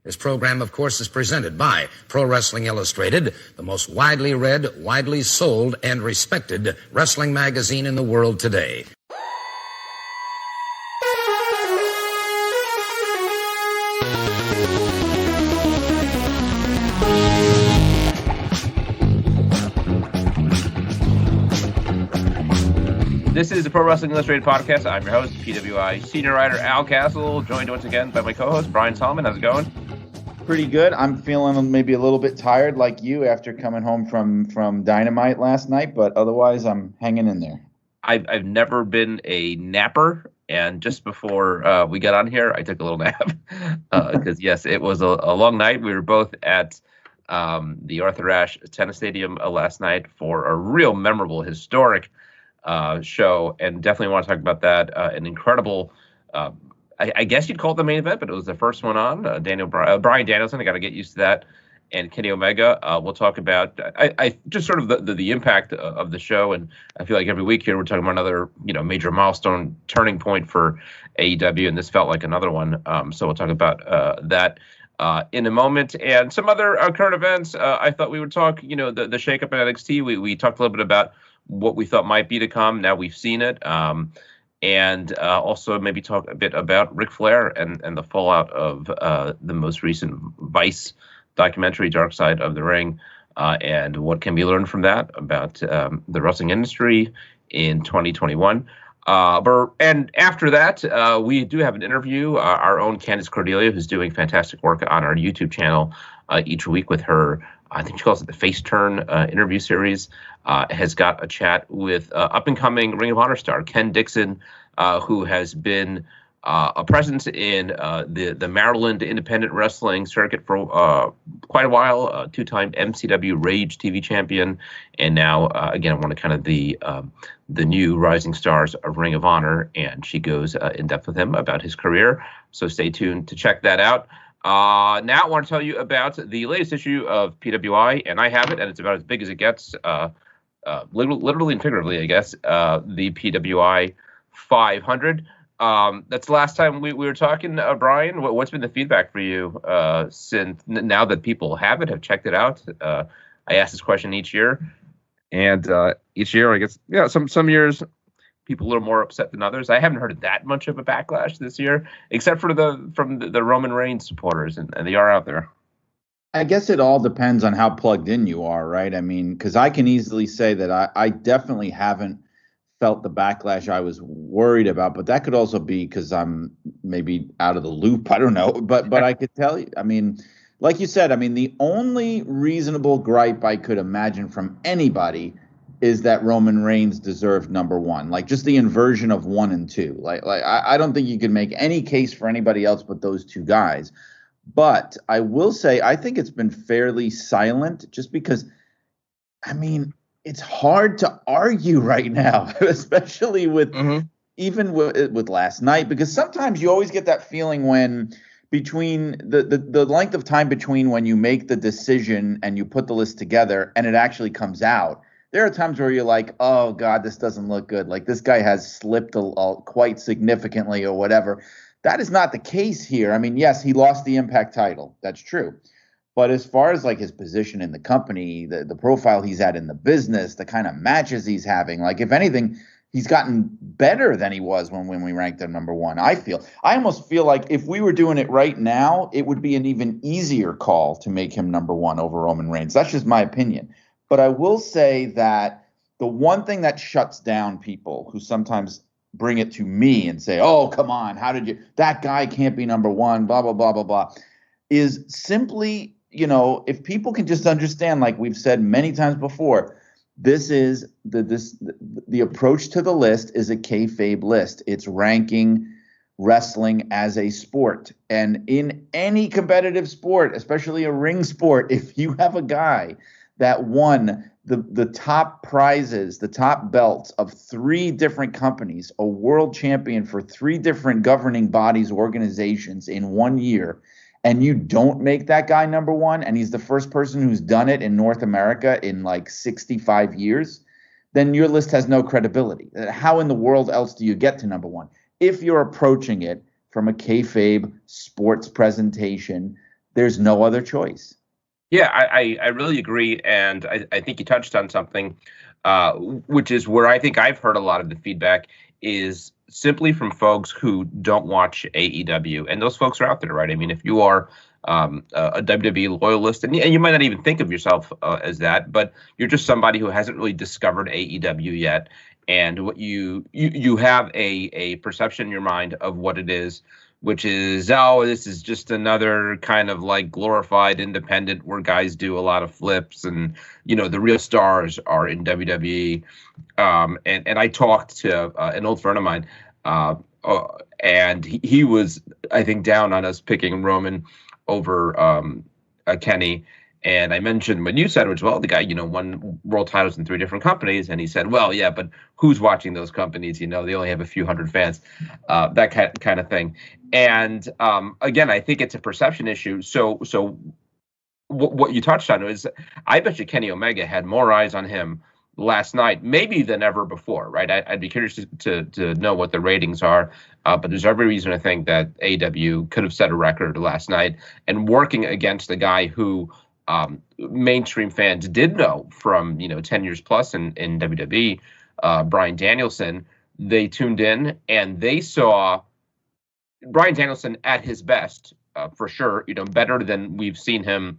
This program, of course, is presented by Pro Wrestling Illustrated, the most widely read, widely sold, and respected wrestling magazine in the world today. This is the Pro Wrestling Illustrated podcast. I'm your host, PWI senior writer Al Castle, joined once again by my co-host, Brian Solomon. How's it going? Pretty good. I'm feeling maybe a little bit tired like you after coming home from Dynamite last night, but otherwise I'm hanging in there. I've never been a napper, and just before we got on here, I took a little nap because, yes, it was a long night. We were both at the Arthur Ashe Tennis Stadium last night for a real memorable, historic show, and definitely want to talk about that. An incredible, I guess you'd call it the main event, but it was the first one on. Bryan Danielson, I got to get used to that, and Kenny Omega. We'll talk about I just sort of the impact of the show, and I feel like every week here we're talking about another major milestone turning point for AEW, and this felt like another one. So we'll talk about that in a moment, and some other current events. I thought we would talk, the shakeup at NXT. We talked a little bit about what we thought might be to come. Now we've seen it. And also maybe talk a bit about Ric Flair and the fallout of the most recent Vice documentary, Dark Side of the Ring, and what can be learned from that about the wrestling industry in 2021. And after that, we do have an interview, our own Candace Cordelia, who's doing fantastic work on our YouTube channel each week with her, I think she calls it the Face Turn interview series, has got a chat with up-and-coming Ring of Honor star Ken Dixon, who has been a presence in the Maryland independent wrestling circuit for quite a while, two-time MCW Rage TV champion, and now, again, one of kind of the new rising stars of Ring of Honor, and she goes in depth with him about his career, so stay tuned to check that out. Now I want to tell you about the latest issue of PWI, and I have it, and it's about as big as it gets, literally and figuratively, I guess, the PWI 500. That's the last time we were talking, Brian. What's been the feedback for you since now that people have checked it out? I ask this question each year, and each year, I guess, some years people a little more upset than others. I haven't heard that much of a backlash this year, except for from the Roman Reigns supporters, and they are out there. I guess it all depends on how plugged in you are, right? I mean, because I can easily say that I definitely haven't felt the backlash I was worried about, but that could also be because I'm maybe out of the loop. I don't know, but I could tell you, I mean, like you said, I mean, the only reasonable gripe I could imagine from anybody is that Roman Reigns deserved number one, like just the inversion of 1 and 2. Like I don't think you can make any case for anybody else but those two guys. But I will say I think it's been fairly silent, just because, I mean, it's hard to argue right now, especially with even with last night, because sometimes you always get that feeling when between the length of time between when you make the decision and you put the list together and it actually comes out. There are times where you're like, oh, God, this doesn't look good. Like, this guy has slipped quite significantly or whatever. That is not the case here. I mean, yes, he lost the Impact title. That's true. But as far as, like, his position in the company, the profile he's at in the business, the kind of matches he's having, like, if anything, he's gotten better than he was when we ranked him number one, I feel. I almost feel like if we were doing it right now, it would be an even easier call to make him number one over Roman Reigns. That's just my opinion. But I will say that the one thing that shuts down people who sometimes bring it to me and say, oh, come on, that guy can't be number one, blah, blah, blah, blah, blah, is simply, if people can just understand, like we've said many times before, this is the approach to the list is a kayfabe list. It's ranking wrestling as a sport. And in any competitive sport, especially a ring sport, if you have a guy that won the top prizes, the top belts of 3 different companies, a world champion for 3 different governing bodies, organizations in 1 year, and you don't make that guy number one, and he's the first person who's done it in North America in like 65 years, then your list has no credibility. How in the world else do you get to number one? If you're approaching it from a kayfabe sports presentation, there's no other choice. Yeah, I really agree. And I think you touched on something, which is where I think I've heard a lot of the feedback is simply from folks who don't watch AEW. And those folks are out there, right? I mean, if you are a WWE loyalist, and you might not even think of yourself as that, but you're just somebody who hasn't really discovered AEW yet. And what you have a perception in your mind of what it is, which is, oh, this is just another kind of like glorified independent where guys do a lot of flips and, the real stars are in WWE. And I talked to an old friend of mine, and he was, I think, down on us picking Roman over Kenny. And I mentioned when you said, which, well, the guy, won world titles in 3 different companies. And he said, well, yeah, but who's watching those companies? They only have a few hundred fans, that kind of thing. And again, I think it's a perception issue. So what you touched on is, I bet you Kenny Omega had more eyes on him last night, maybe than ever before, right? I'd be curious to know what the ratings are, but there's every reason to think that AEW could have set a record last night, and working against a guy who mainstream fans did know from 10 years plus in WWE, Bryan Danielson. They tuned in and they saw Bryan Danielson at his best, for sure, better than we've seen him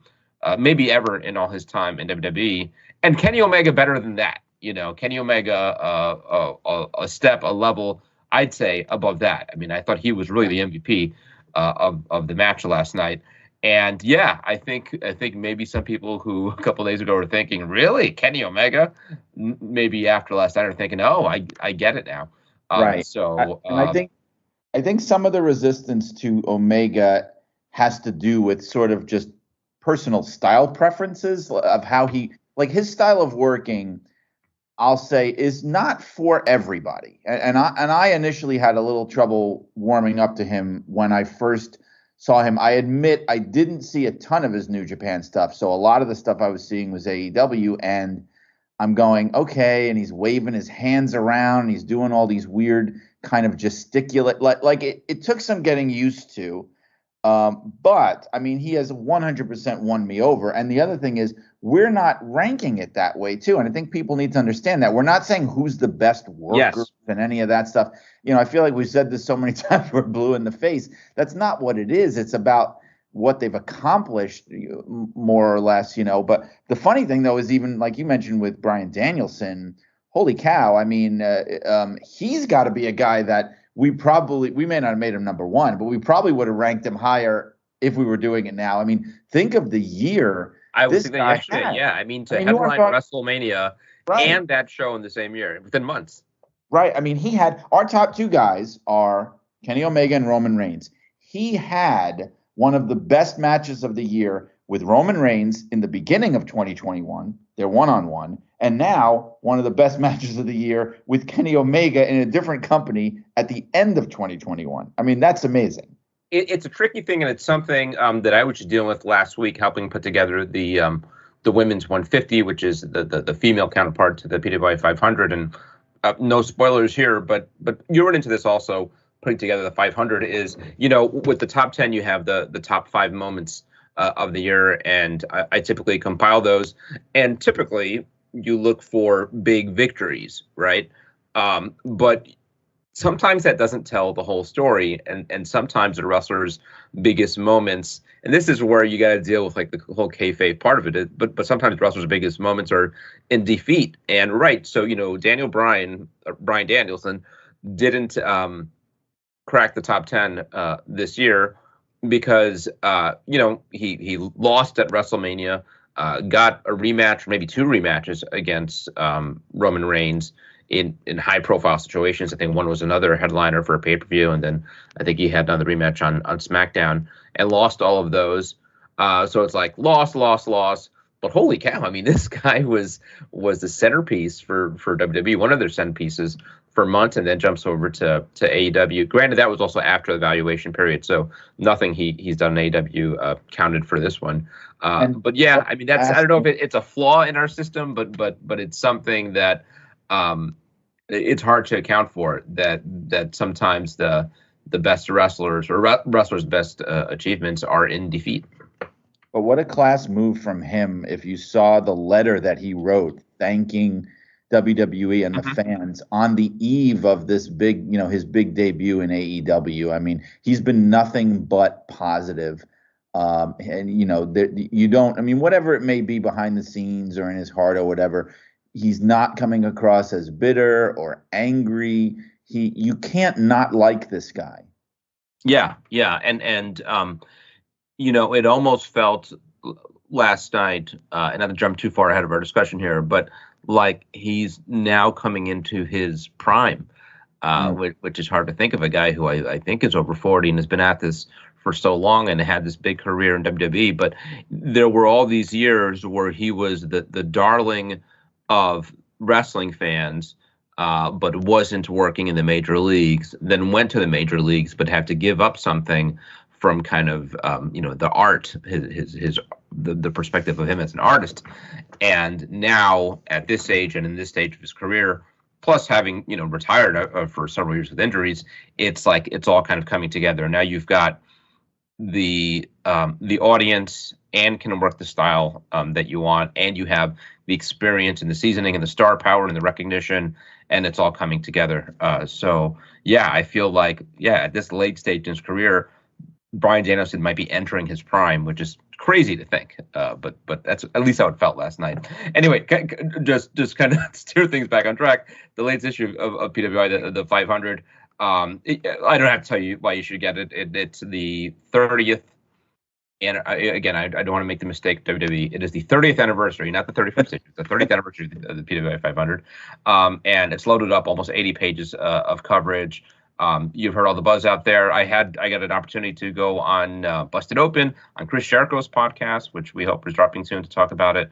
maybe ever in all his time in WWE, and Kenny Omega better than that. Kenny Omega a step, a level, I'd say, above that. I mean, I thought he was really the MVP of the match last night. And yeah, I think maybe some people who a couple of days ago were thinking, really, Kenny Omega, maybe after last night are thinking, oh, I get it now. Right. So I think some of the resistance to Omega has to do with sort of just personal style preferences of how his style of working, I'll say, is not for everybody. And I initially had a little trouble warming up to him when I first saw him. I admit I didn't see a ton of his New Japan stuff. So a lot of the stuff I was seeing was AEW, and I'm going, okay, and he's waving his hands around, and he's doing all these weird kind of gesticulate, like it took some getting used to. But I mean, he has 100% won me over. And the other thing is, we're not ranking it that way too. And I think people need to understand that we're not saying who's the best worker and any of that stuff. I feel like we've said this so many times, we're blue in the face. That's not what it is. It's about what they've accomplished, more or less, But the funny thing, though, is even like you mentioned with Bryan Danielson, holy cow. I mean, he's got to be a guy that we may not have made him number 1, but we probably would have ranked him higher if we were doing it now. I mean, think of the year. I was thinking yesterday, yeah. I mean, headline WrestleMania and that show in the same year, within months. Right. I mean, he had, our top 2 guys are Kenny Omega and Roman Reigns. He had one of the best matches of the year with Roman Reigns in the beginning of 2021, their one-on-one, and now one of the best matches of the year with Kenny Omega in a different company at the end of 2021. I mean, that's amazing. It's a tricky thing, and it's something that I was just dealing with last week, helping put together the women's 150, which is the female counterpart to the PWI 500. And no spoilers here, but you run into this also putting together the 500 is, with the top 10, you have the top 5 moments of the year, and I typically compile those, and typically you look for big victories, right? But sometimes that doesn't tell the whole story, and sometimes the wrestler's biggest moments, and this is where you got to deal with like the whole kayfabe part of it, but sometimes the wrestler's biggest moments are in defeat. And right, so Bryan Danielson didn't crack the top 10 this year because he lost at WrestleMania, got a rematch, maybe 2 rematches against Roman Reigns in high profile situations. I think one was another headliner for a pay-per-view, and then I think he had another rematch on SmackDown and lost all of those. So it's like loss. But holy cow, I mean, this guy was the centerpiece for WWE, one of their centerpieces for months, and then jumps over to AEW. Granted, that was also after the evaluation period, so nothing he's done in AEW counted for this one. But yeah, I mean, I don't know if it's a flaw in our system, but it's something that it's hard to account for, that sometimes the best wrestlers or wrestlers' best achievements are in defeat. But what a class move from him if you saw the letter that he wrote thanking WWE and the fans on the eve of this big, his big debut in AEW. I mean, he's been nothing but positive. And, you don't, I mean, whatever it may be behind the scenes or in his heart or whatever, he's not coming across as bitter or angry. You can't not like this guy. Yeah. And it almost felt last night, and not to jump too far ahead of our discussion here, but like he's now coming into his prime, which is hard to think of a guy who I think is over 40 and has been at this for so long and had this big career in WWE. But there were all these years where he was the darling of wrestling fans, but wasn't working in the major leagues, then went to the major leagues, but had to give up something from kind of, the art, the perspective of him as an artist. And now at this age and in this stage of his career, plus having, retired for several years with injuries, it's like it's all kind of coming together. Now you've got the audience and can work the style that you want, and you have the experience and the seasoning and the star power and the recognition, and it's all coming together. So yeah, I feel like, at this late stage in his career, Bryan Danielson might be entering his prime, which is crazy to think. But that's at least how it felt last night. Anyway, just kind of steer things back on track. The latest issue of PWI, the 500. I don't have to tell you why you should get it. It's the 30th. And again, I don't want to make the mistake, WWE. It is the 30th anniversary, not the 31st issue. It's the 30th anniversary of the PWI 500. And it's loaded up almost 80 pages of coverage. You've heard all the buzz out there. I got an opportunity to go on Busted Open on Chris Jericho's podcast, which we hope is dropping soon, to talk about it.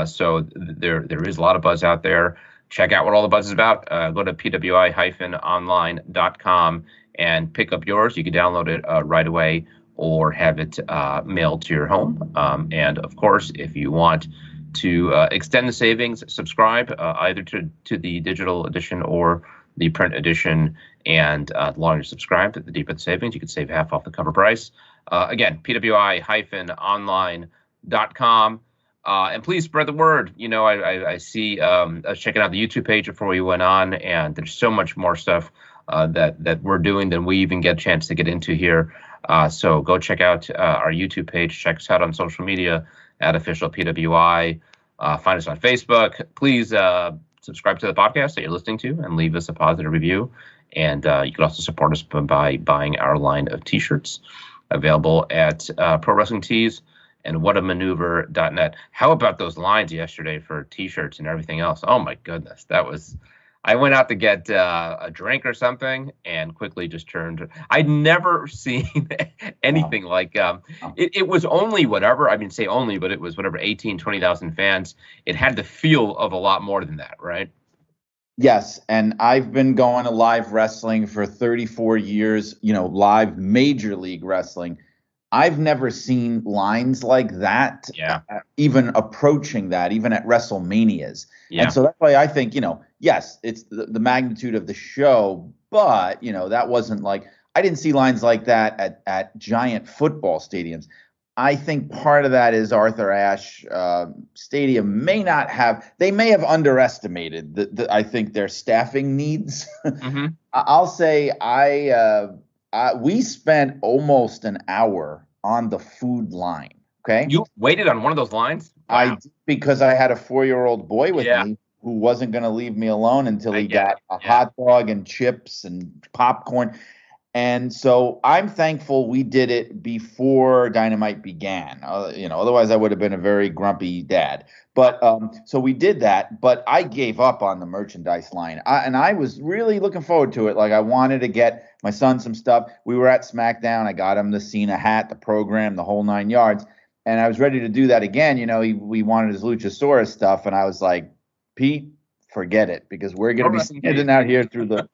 So there is a lot of buzz out there. Check out what all the buzz is about. Go to pwi-online.com and pick up yours. You can download it right away or have it mailed to your home. And of course, if you want to extend the savings, subscribe either to the digital edition or the print edition. And the longer you subscribe, the deeper the savings. You can save half off the cover price. Again, pwi-online.com. And please spread the word. I see, I was checking out the YouTube page before we went on, and there's so much more stuff that we're doing than we even get a chance to get into here. So go check out our YouTube page. Check us out on social media at Official PWI. Find us on Facebook. Please subscribe to the podcast that you're listening to and leave us a positive review. And you can also support us by buying our line of T-shirts available at Pro Wrestling Tees and whatamaneuver.net. How about those lines yesterday for T-shirts and everything else? Oh, my goodness. I went out to get a drink or something and quickly just turned. I'd never seen anything like it was only whatever. I mean, say only, but it was whatever, 18, 20,000 fans. It had the feel of a lot more than that, right? Yes, and I've been going to live wrestling for 34 years, live Major League Wrestling. I've never seen lines like that, even approaching that, even at WrestleManias. Yeah. And so that's why I think, yes, it's the magnitude of the show, but, that wasn't like, I didn't see lines like that at giant football stadiums. I think part of that is Arthur Ashe Stadium may have underestimated I think their staffing needs. Mm-hmm. I'll say we spent almost an hour on the food line. Okay. You waited on one of those lines? Wow. I did, because I had a 4-year-old boy with me who wasn't going to leave me alone until he got a hot dog and chips and popcorn. And so I'm thankful we did it before Dynamite began. Otherwise I would have been a very grumpy dad. But so we did that. But I gave up on the merchandise line, and I was really looking forward to it. Like, I wanted to get my son some stuff. We were at SmackDown. I got him the Cena hat, the program, the whole 9 yards, and I was ready to do that again. We wanted his Luchasaurus stuff, and I was like, Pete, forget it, because we're going to be standing out here through the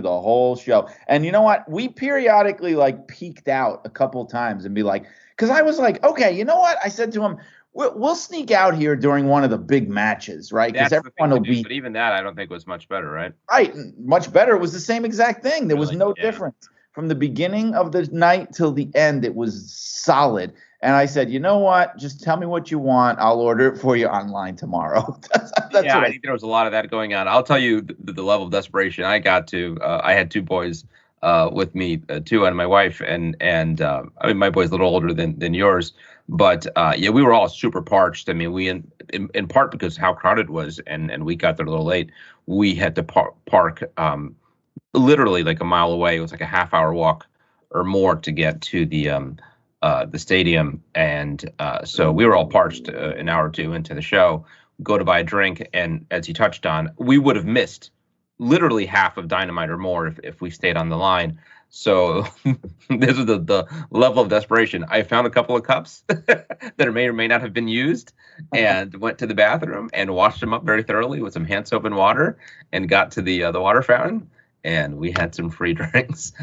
whole show. And you know what? We periodically peeked out a couple times and be like, because I was like, okay, you know what? I said to him, we'll sneak out here during one of the big matches, right? Because everyone will be. But even that, I don't think was much better, right? Right, much better. It was the same exact thing. There was no difference from the beginning of the night till the end, it was solid. And I said, you know what? Just tell me what you want. I'll order it for you online tomorrow. That's yeah, what I think there was a lot of that going on. I'll tell you the level of desperation I got to. I had two boys with me, too, and my wife, and I mean, my boy's a little older than yours, but yeah, we were all super parched. I mean, we in part because how crowded it was, and we got there a little late. We had to park literally like a mile away. It was like a half-hour walk or more to get to the stadium, and so we were all parched an hour or two into the show. Go to buy a drink, and as you touched on, we would have missed literally half of Dynamite or more if we stayed on the line. So this is the level of desperation. I found a couple of cups that may or may not have been used, and went to the bathroom and washed them up very thoroughly with some hand soap and water, and got to the water fountain, and we had some free drinks.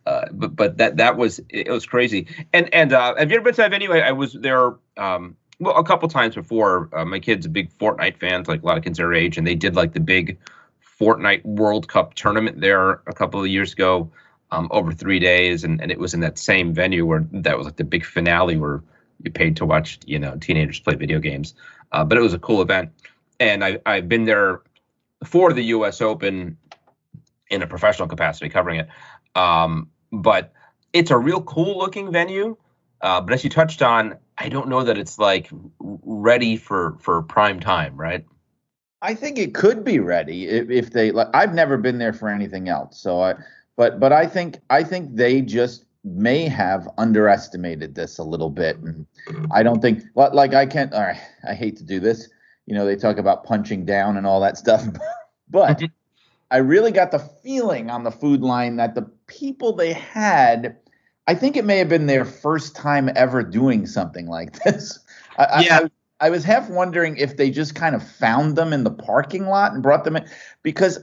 But that was, it was crazy. And have you ever been to that venue? I was there a couple times before. My kid's a big Fortnite fan, like a lot of kids their age, and they did like the big Fortnite World Cup tournament there a couple of years ago, over 3 days, and it was in that same venue where that was like the big finale where you paid to watch teenagers play video games. But it was a cool event, and I've been there for the U.S. Open in a professional capacity covering it. But it's a real cool looking venue. But as you touched on, I don't know that it's like ready for prime time, right? I think it could be ready if they like. I've never been there for anything else, but I think they just may have underestimated this a little bit, and I don't think like I can't. All right, I hate to do this. They talk about punching down and all that stuff, but I really got the feeling on the food line that the people they had, I think it may have been their first time ever doing something like this. I was half wondering if they just kind of found them in the parking lot and brought them in, because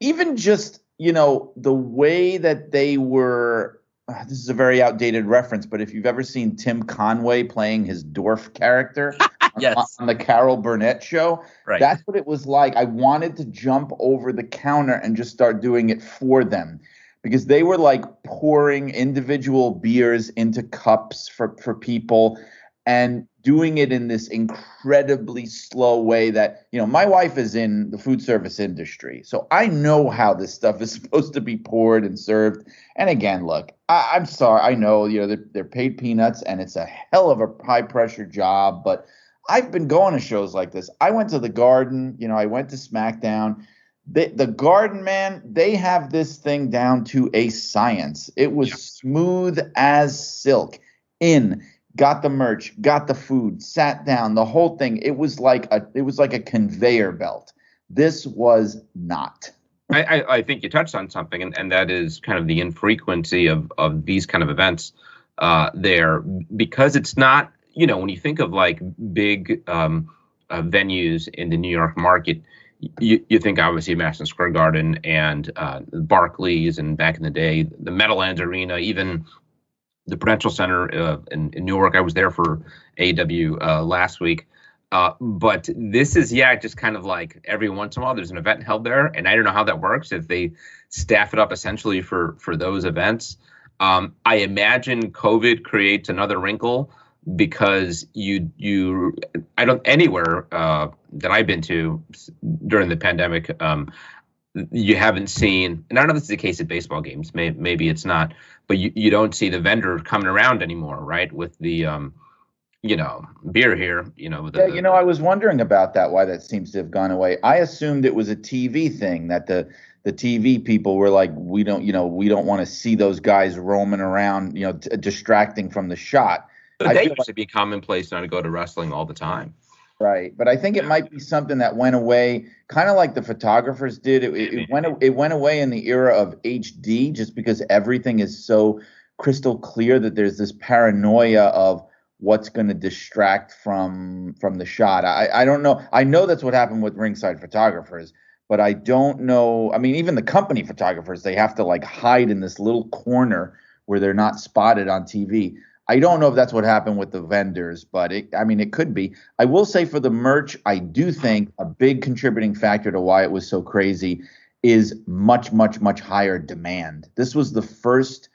even just, the way that they were, this is a very outdated reference, but if you've ever seen Tim Conway playing his dwarf character yes. on the Carol Burnett show, right. That's what it was like. I wanted to jump over the counter and just start doing it for them, because they were like pouring individual beers into cups for people and doing it in this incredibly slow way that, my wife is in the food service industry. So I know how this stuff is supposed to be poured and served. And again, look, I'm sorry. I know, they're paid peanuts and it's a hell of a high pressure job, but I've been going to shows like this. I went to the Garden, I went to SmackDown. The Garden, man, they have this thing down to a science. It was smooth as silk. Got the merch, got the food, sat down, the whole thing. It was like a conveyor belt. This was not. I think you touched on something, and that is kind of the infrequency of these kind of events there, because it's not, when you think of like big venues in the New York market, you think obviously Madison Square Garden and Barclays, and back in the day, the Meadowlands Arena, even the Prudential Center in Newark. I was there for AEW last week. But this is, just kind of like every once in a while there's an event held there. And I don't know how that works, if they staff it up essentially for those events. I imagine COVID creates another wrinkle, because anywhere that I've been to during the pandemic, you haven't seen, and I don't know if this is the case at baseball games, maybe it's not, but you don't see the vendor coming around anymore, right? With the, beer here, I was wondering about that, why that seems to have gone away. I assumed it was a TV thing, that the TV people were like, we don't want to see those guys roaming around, distracting from the shot. But they used to be commonplace now to go to wrestling all the time. Right. But I think it might be something that went away, kind of like the photographers did. It went away in the era of HD, just because everything is so crystal clear that there's this paranoia of what's going to distract from the shot. I don't know. I know that's what happened with ringside photographers, but I don't know. I mean, even the company photographers, they have to like hide in this little corner where they're not spotted on TV. I don't know if that's what happened with the vendors, but it could be. I will say for the merch, I do think a big contributing factor to why it was so crazy is much, much, much higher demand. This was the first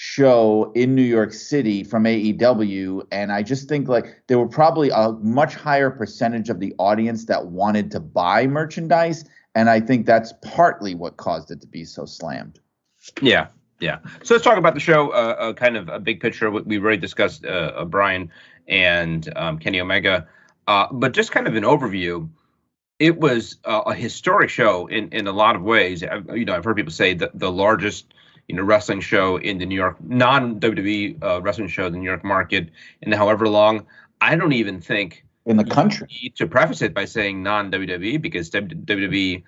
show in New York City from AEW, and I just think like there were probably a much higher percentage of the audience that wanted to buy merchandise, and I think that's partly what caused it to be so slammed. Yeah. Yeah. So let's talk about the show, kind of a big picture. We've already discussed Bryan and Kenny Omega, but just kind of an overview. It was a historic show in a lot of ways. I've heard people say that the largest wrestling show in the New York, non-WWE wrestling show in the New York market in however long. I don't even think in the country. You need to preface it by saying non-WWE, because WWE,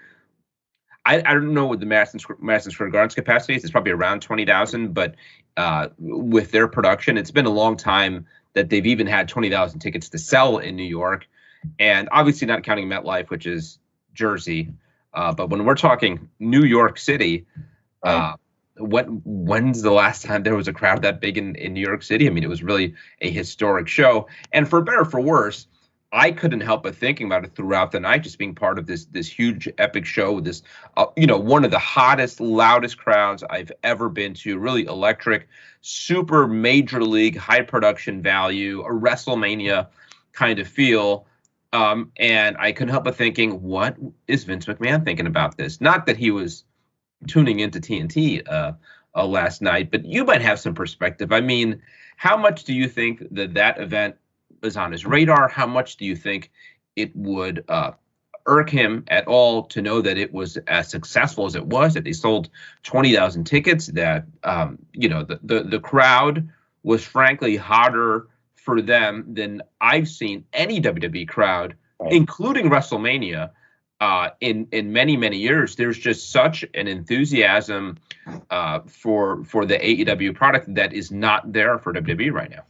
I don't know what the Madison Square Garden's capacity is. It's probably around 20,000, but with their production, it's been a long time that they've even had 20,000 tickets to sell in New York. And obviously not counting MetLife, which is Jersey. But when we're talking New York City, when's the last time there was a crowd that big in New York City? I mean, it was really a historic show. And for better or for worse, I couldn't help but thinking about it throughout the night, just being part of this huge epic show with this, one of the hottest, loudest crowds I've ever been to. Really electric, super major league, high production value, a WrestleMania kind of feel. And I couldn't help but thinking, what is Vince McMahon thinking about this? Not that he was tuning into TNT last night, but you might have some perspective. I mean, how much do you think that event was on his radar? How much do you think it would irk him at all to know that it was as successful as it was, that they sold 20,000 tickets, that the crowd was frankly hotter for them than I've seen any WWE crowd, including WrestleMania, in many, many years? There's just such an enthusiasm for the AEW product that is not there for WWE right now.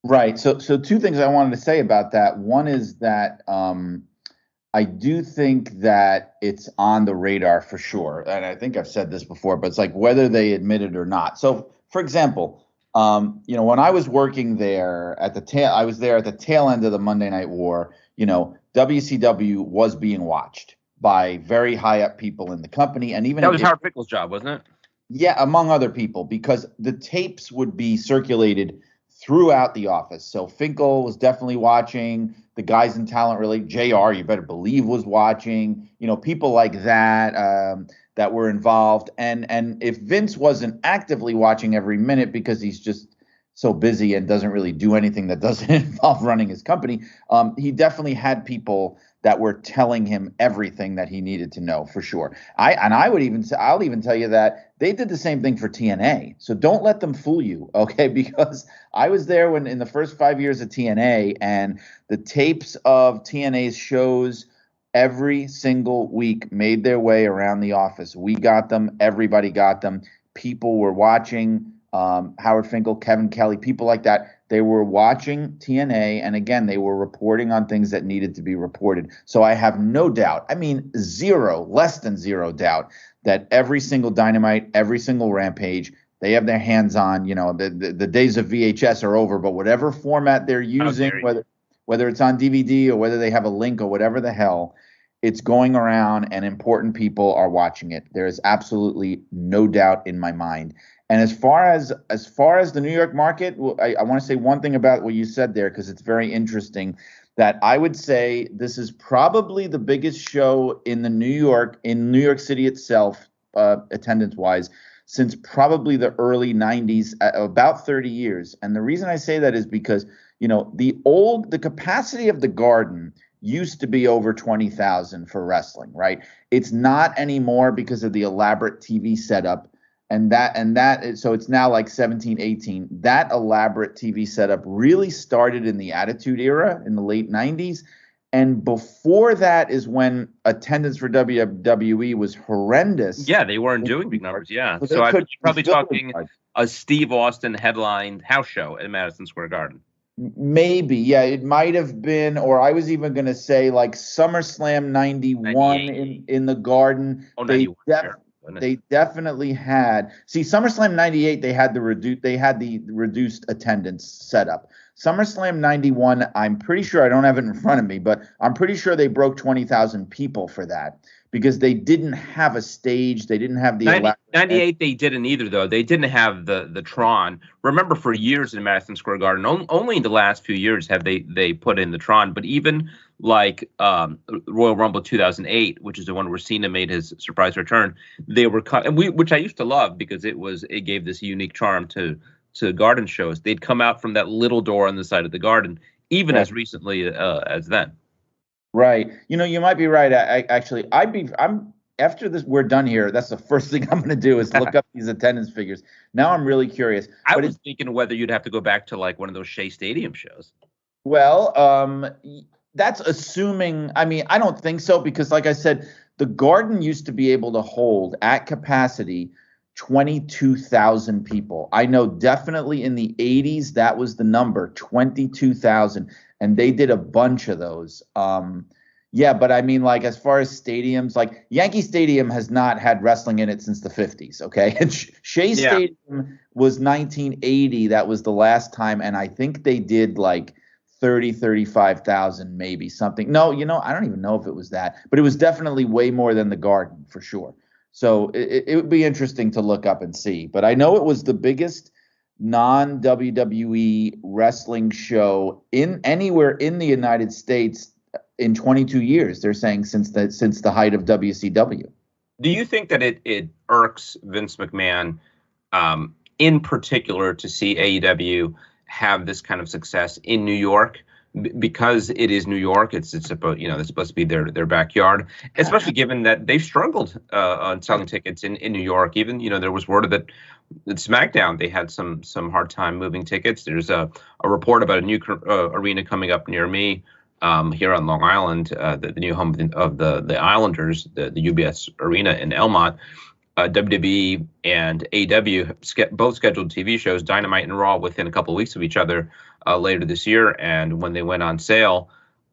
Right. So two things I wanted to say about that. One is that I do think that it's on the radar for sure. And I think I've said this before, but it's like whether they admit it or not. So, for example, when I was working there I was there at the tail end of the Monday Night War. WCW was being watched by very high up people in the company, and even that was Howard Finkel's job, wasn't it? Yeah, among other people, because the tapes would be circulated throughout the office. So Finkel was definitely watching. The guys in talent really, JR, you better believe, was watching. People like that. That were involved. And if Vince wasn't actively watching every minute because he's just so busy and doesn't really do anything that doesn't involve running his company, he definitely had people that were telling him everything that he needed to know, for sure. I'll even tell you that they did the same thing for TNA. So don't let them fool you, okay? Because I was there when in the first 5 years of TNA, and the tapes of TNA's shows every single week made their way around the office. We got them. Everybody got them. People were watching Howard Finkel, Kevin Kelly, people like that. They were watching TNA, and again, they were reporting on things that needed to be reported. So I have no doubt, less than zero doubt, that every single Dynamite, every single Rampage, they have their hands on. The days of VHS are over, but whatever format they're using, whether it's on DVD or whether they have a link or whatever the hell, it's going around and important people are watching it. There is absolutely no doubt in my mind. And as far as the New York market, I want to say one thing about what you said there, because it's very interesting, that I would say this is probably the biggest show in New York City itself, attendance-wise, since probably the early 90s, about 30 years. And the reason I say that is because, the capacity of the Garden used to be over 20,000 for wrestling, right? It's not anymore because of the elaborate TV setup. So it's now like 17, 18. That elaborate TV setup really started in the Attitude Era in the late 90s. And before that is when attendance for WWE was horrendous. Yeah, they weren't doing big numbers. Yeah. So you're probably talking a Steve Austin headlined house show at Madison Square Garden. Maybe. Yeah, it might have been, or I was even going to say like SummerSlam 91 in the Garden. Oh, 91, sure. goodness. They definitely had. See, SummerSlam '98, they had the reduced attendance setup. SummerSlam '91, I'm pretty sure, I don't have it in front of me, but I'm pretty sure they broke 20,000 people for that because they didn't have a stage. They didn't have the 98 they didn't either, though. They didn't have the Tron. Remember, for years in Madison Square Garden, only in the last few years have they put in the Tron. But even like Royal Rumble 2008, which is the one where Cena made his surprise return, they were which I used to love because it gave this unique charm to garden shows. They'd come out from that little door on the side of the garden, even as recently as then. Right. You might be right. I'm after this, we're done here. That's the first thing I'm going to do is look up these attendance figures. Now I'm really curious. I was thinking whether you'd have to go back to like one of those Shea Stadium shows. Well, that's assuming. I mean, I don't think so because, like I said, the Garden used to be able to hold at capacity 22,000 people. I know definitely in the 80s that was the number, 22,000, and they did a bunch of those. Yeah, but I mean, like, as far as stadiums, like Yankee Stadium has not had wrestling in it since the 50s, okay? And Shea Stadium was 1980. That was the last time, and I think they did like 35,000, maybe something. No, I don't even know if it was that, but it was definitely way more than the Garden for sure. So it would be interesting to look up and see. But I know it was the biggest non-WWE wrestling show anywhere in the United States in 22 years. They're saying since the height of WCW. Do you think that it irks Vince McMahon in particular to see AEW have this kind of success in New York? Because it is New York, it's supposed to be their backyard, especially given that they've struggled on selling tickets in New York. Even there was word that at SmackDown they had some hard time moving tickets. There's a report about a new arena coming up near me here on Long Island, the new home of the Islanders, the UBS Arena in Elmont. WWE and AEW both scheduled TV shows, Dynamite and Raw, within a couple of weeks of each other later this year. And when they went on sale,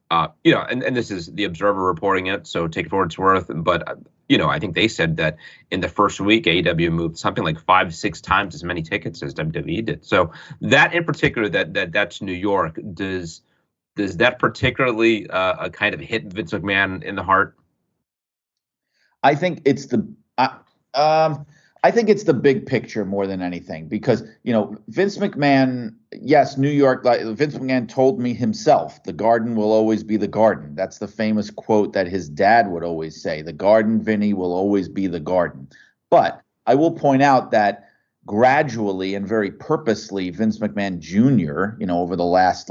and this is the Observer reporting it, so take it for what it's worth. But, I think they said that in the first week, AEW moved something like 5-6 times as many tickets as WWE did. So that in particular, that's New York. Does that particularly kind of hit Vince McMahon in the heart? I think it's I think it's the big picture more than anything because, Vince McMahon, yes, New York, like Vince McMahon told me himself, the Garden will always be the Garden. That's the famous quote that his dad would always say, the Garden, Vinny, will always be the Garden. But I will point out that gradually and very purposely, Vince McMahon Jr., over the last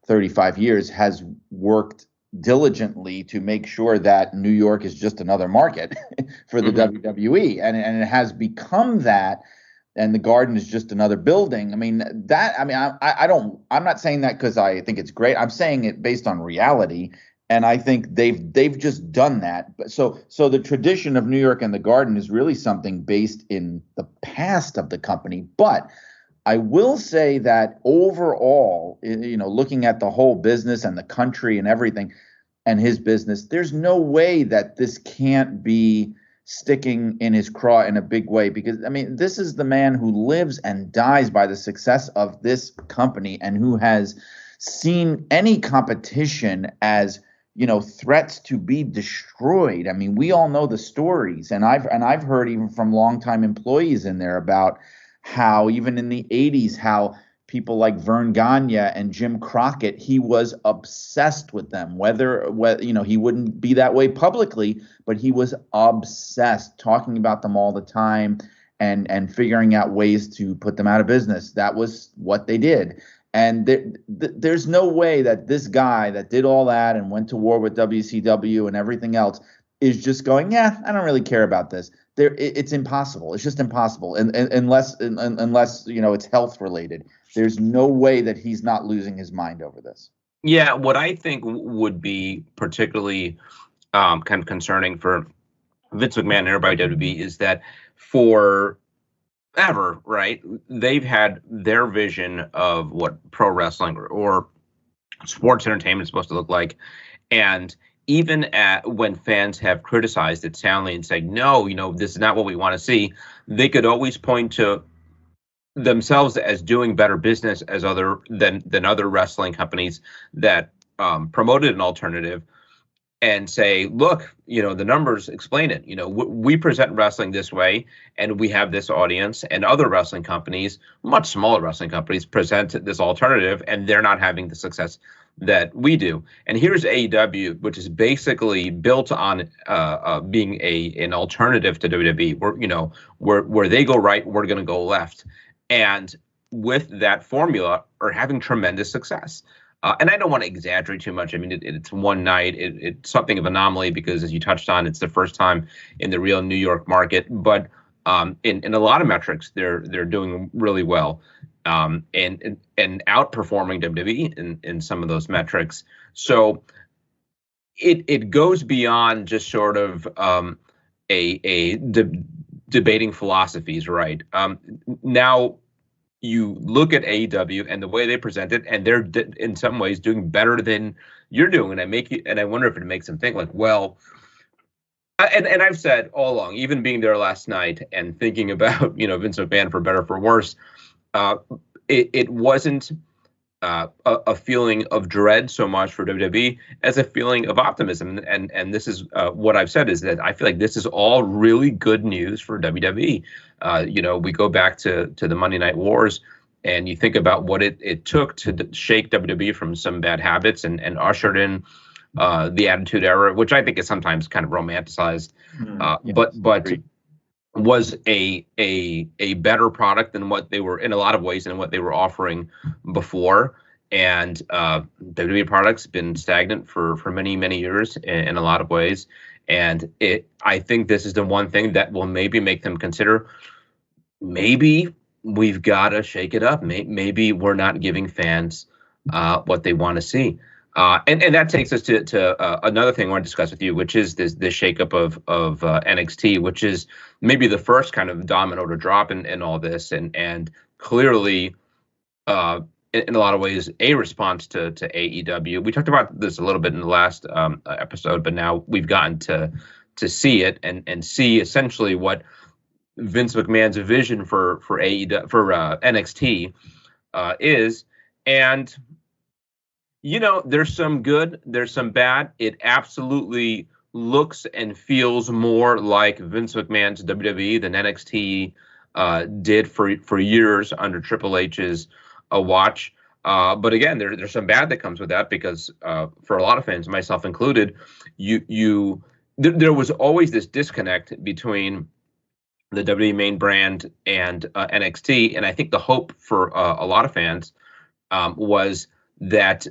35 years has worked diligently to make sure that New York is just another market for the WWE, and it has become that, and the Garden is just another building. I'm not saying that because I think it's great. I'm saying it based on reality, and I think they've just done that. But so the tradition of New York and the Garden is really something based in the past of the company, but I will say that overall, looking at the whole business and the country and everything and his business, there's no way that this can't be sticking in his craw in a big way because, this is the man who lives and dies by the success of this company and who has seen any competition as, threats to be destroyed. We all know the stories, and I've heard even from longtime employees in there about how even in the 80s, how people like Vern Gagne and Jim Crockett, he was obsessed with them, whether he wouldn't be that way publicly, but he was obsessed, talking about them all the time and figuring out ways to put them out of business. That was what they did. And there's no way that this guy that did all that and went to war with WCW and everything else is just going, I don't really care about this. It's impossible. It's just impossible. And unless it's health related, there's no way that he's not losing his mind over this. Yeah, what I think would be particularly kind of concerning for Vince McMahon and everybody at WWE is that forever, right, they've had their vision of what pro wrestling or sports entertainment is supposed to look like, and even when fans have criticized it soundly and saying, no, this is not what we want to see, they could always point to themselves as doing better business as than other wrestling companies that promoted an alternative, and say, look, the numbers explain it. We present wrestling this way, and we have this audience, and other wrestling companies, much smaller wrestling companies, present this alternative, and they're not having the success that we do. And here's AEW, which is basically built on being an alternative to WWE. Where they go right, we're going to go left, and with that formula, are having tremendous success. And I don't want to exaggerate too much. I mean, it's one night. It's something of an anomaly because, as you touched on, it's the first time in the real New York market. But in a lot of metrics, they're doing really well, and outperforming WWE in some of those metrics. So it goes beyond just sort of debating philosophies, right? Now, you look at AEW and the way they present it, and they're in some ways doing better than you're doing. And I wonder if it makes them think like, well, and I've said all along, even being there last night and thinking about, Vince McMahon, for better or for worse, it wasn't a feeling of dread so much for WWE as a feeling of optimism. And this is what I've said, is that I feel like this is all really good news for WWE. We go back to the Monday Night Wars, and you think about what it took to shake WWE from some bad habits and ushered in the Attitude Era, which I think is sometimes kind of romanticized, but was a better product than what they were, in a lot of ways, than what they were offering before. And WWE products been stagnant for many, many years in a lot of ways. And I think this is the one thing that will maybe make them consider, maybe we've got to shake it up. Maybe we're not giving fans what they want to see. And that takes us to another thing I want to discuss with you, which is this shakeup of NXT, which is maybe the first kind of domino to drop in all this, and clearly, in a lot of ways, a response to AEW. We talked about this a little bit in the last episode, but now we've gotten to see it and see essentially what Vince McMahon's vision for NXT is. And there's some good, there's some bad. It absolutely looks and feels more like Vince McMahon's WWE than NXT did for years under Triple H's watch. But again, there's some bad that comes with that, because for a lot of fans, myself included, there was always this disconnect between the WWE main brand and NXT. And I think the hope for a lot of fans was that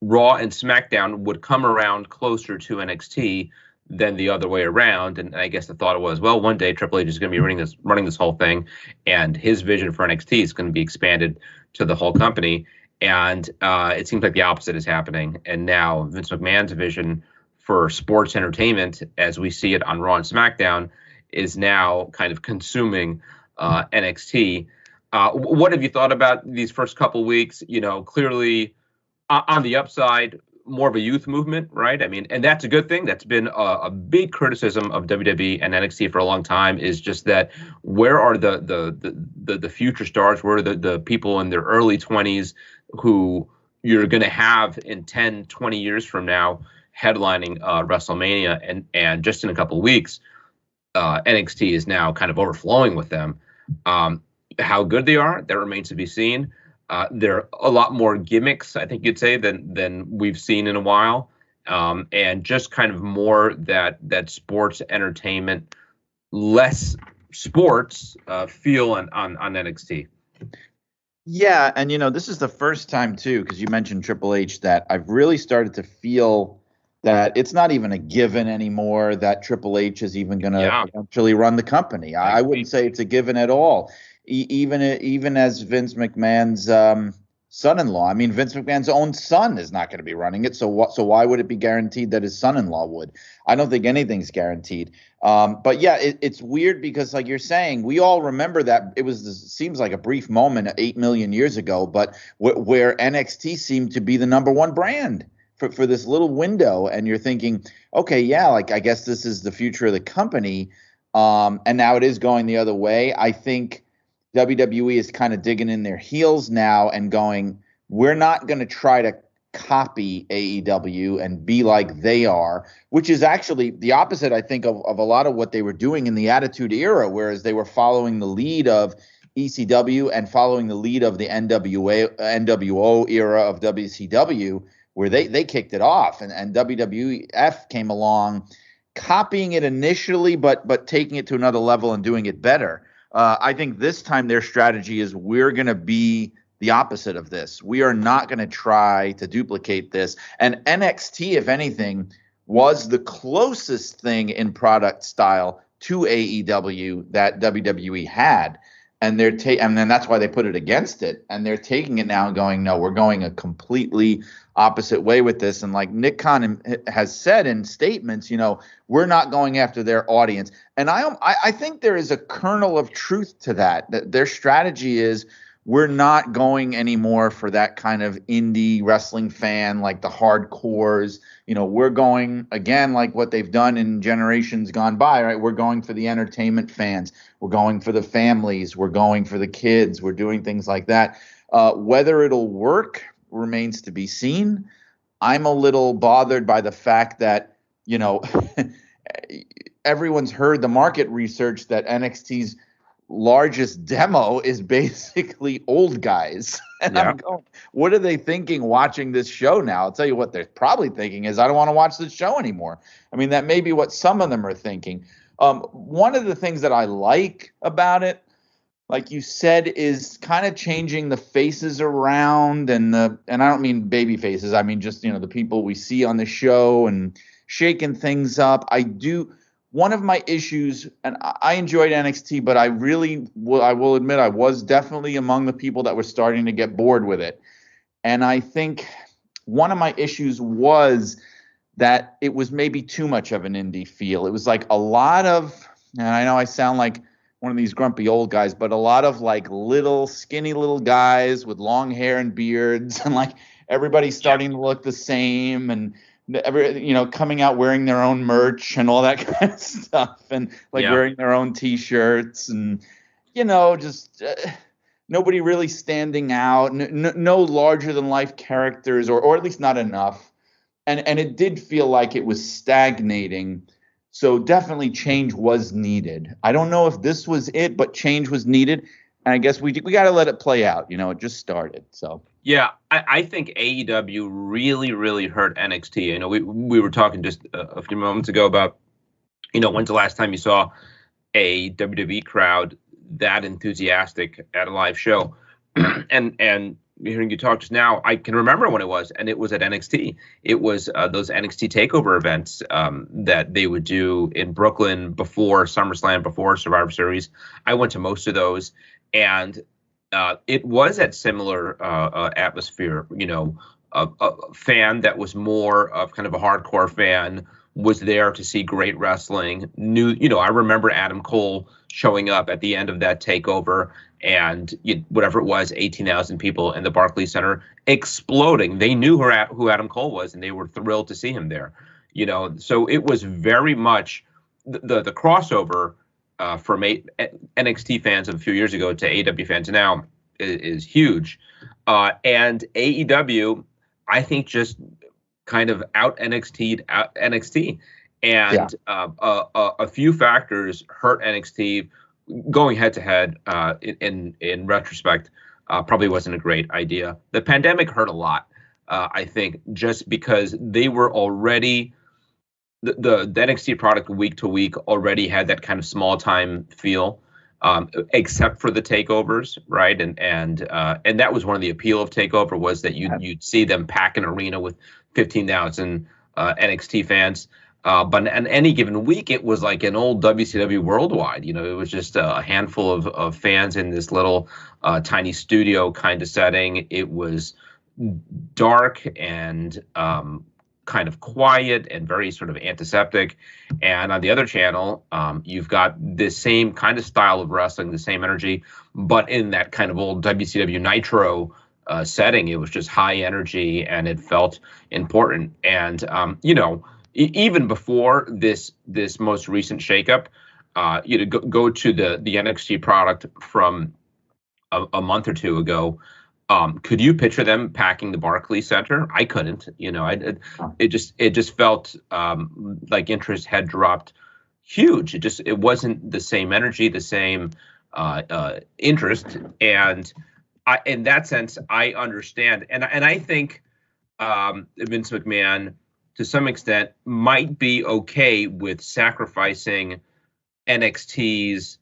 Raw and SmackDown would come around closer to NXT than the other way around. And I guess the thought was, well, one day Triple H is going to be running this whole thing, and his vision for NXT is going to be expanded to the whole company. And it seems like the opposite is happening. And now Vince McMahon's vision for sports entertainment, as we see it on Raw and SmackDown, is now kind of consuming NXT. What have you thought about these first couple weeks? Clearly, on the upside, more of a youth movement, right? I mean, and that's a good thing. That's been a big criticism of WWE and NXT for a long time, is just that where are the future stars? Where are the people in their early 20s who you're going to have in 10, 20 years from now headlining WrestleMania? And just in a couple of weeks, NXT is now kind of overflowing with them. How good they are, that remains to be seen. There are a lot more gimmicks, I think you'd say, than we've seen in a while, and just kind of more that sports entertainment, less sports feel on NXT. Yeah, and this is the first time too, because you mentioned Triple H, that I've really started to feel that it's not even a given anymore that Triple H is even going to eventually run the company. I wouldn't say it's a given at all. Even as Vince McMahon's son-in-law. I mean, Vince McMahon's own son is not going to be running it. So why would it be guaranteed that his son-in-law would? I don't think anything's guaranteed. But yeah, it's weird because, like you're saying, we all remember that seems like a brief moment 8 million years ago, but where NXT seemed to be the number one brand. for this little window, and you're thinking, okay, yeah, like I guess this is the future of the company, and now it is going the other way. I think WWE is kind of digging in their heels now and going, we're not going to try to copy AEW and be like they are, which is actually the opposite, I think, of a lot of what they were doing in the Attitude Era, whereas they were following the lead of ECW and following the lead of the NWO era of WCW, where they kicked it off, and WWF came along, copying it initially, but taking it to another level and doing it better. I think this time their strategy is, we're going to be the opposite of this. We are not going to try to duplicate this. And NXT, if anything, was the closest thing in product style to AEW that WWE had. And and then that's why they put it against it. And they're taking it now and going, no, we're going a completely opposite way with this. And like Nick Khan has said in statements, we're not going after their audience. And I think there is a kernel of truth to that their strategy is, we're not going anymore for that kind of indie wrestling fan, like the hardcores. We're going, again, like what they've done in generations gone by, right? We're going for the entertainment fans. We're going for the families. We're going for the kids. We're doing things like that. Whether it'll work remains to be seen. I'm a little bothered by the fact that, everyone's heard the market research that NXT's largest demo is basically old guys. And I'm going, what are they thinking watching this show now? I'll tell you what they're probably thinking is, I don't want to watch this show anymore. I mean, that may be what some of them are thinking. One of the things that I like about it, like you said, is kind of changing the faces around, and I don't mean baby faces. I mean just, the people we see on the show and shaking things up. One of my issues, and I enjoyed NXT, but I will admit I was definitely among the people that were starting to get bored with it. And I think one of my issues was that it was maybe too much of an indie feel. It was like a lot of, and I know I sound like one of these grumpy old guys, but a lot of like little skinny little guys with long hair and beards, and like everybody's starting to look the same, and coming out wearing their own merch and all that kind of stuff, and wearing their own T-shirts, and just nobody really standing out, no larger than life characters, or at least not enough, and it did feel like it was stagnating. So definitely change was needed. I don't know if this was it, but change was needed, and I guess we got to let it play out. It just started. So. Yeah, I think AEW really, really hurt NXT. We were talking just a few moments ago about, when's the last time you saw a WWE crowd that enthusiastic at a live show? and hearing you talk just now, I can remember when it was, and it was at NXT. It was those NXT takeover events that they would do in Brooklyn before SummerSlam, before Survivor Series. I went to most of those, and it was at similar atmosphere. A fan that was more of kind of a hardcore fan was there to see great wrestling. I remember Adam Cole showing up at the end of that takeover, and whatever it was, 18,000 people in the Barclays Center exploding. They knew who Adam Cole was, and they were thrilled to see him there. So it was very much the crossover from NXT fans of a few years ago to AEW fans now is huge. And AEW, I think, just kind of out NXT'd NXT. And a few factors hurt NXT. Going head to head in retrospect probably wasn't a great idea. The pandemic hurt a lot, I think, just because they were already the NXT product week to week already had that kind of small time feel, except for the takeovers, right? And that was one of the appeal of takeover, was that you'd see them pack an arena with 15,000 NXT fans. But on any given week, it was like an old WCW Worldwide. It was just a handful of fans in this little tiny studio kind of setting. It was dark and kind of quiet and very sort of antiseptic. And on the other channel, you've got this same kind of style of wrestling, the same energy, but in that kind of old WCW Nitro setting. It was just high energy, and it felt important. And even before this most recent shakeup, go to the NXT product from a month or two ago. Could you picture them packing the Barclays Center? I couldn't. It just felt like interest had dropped huge. It wasn't the same energy, the same interest, and in that sense, I understand, and I think Vince McMahon, to some extent, might be okay with sacrificing NXT's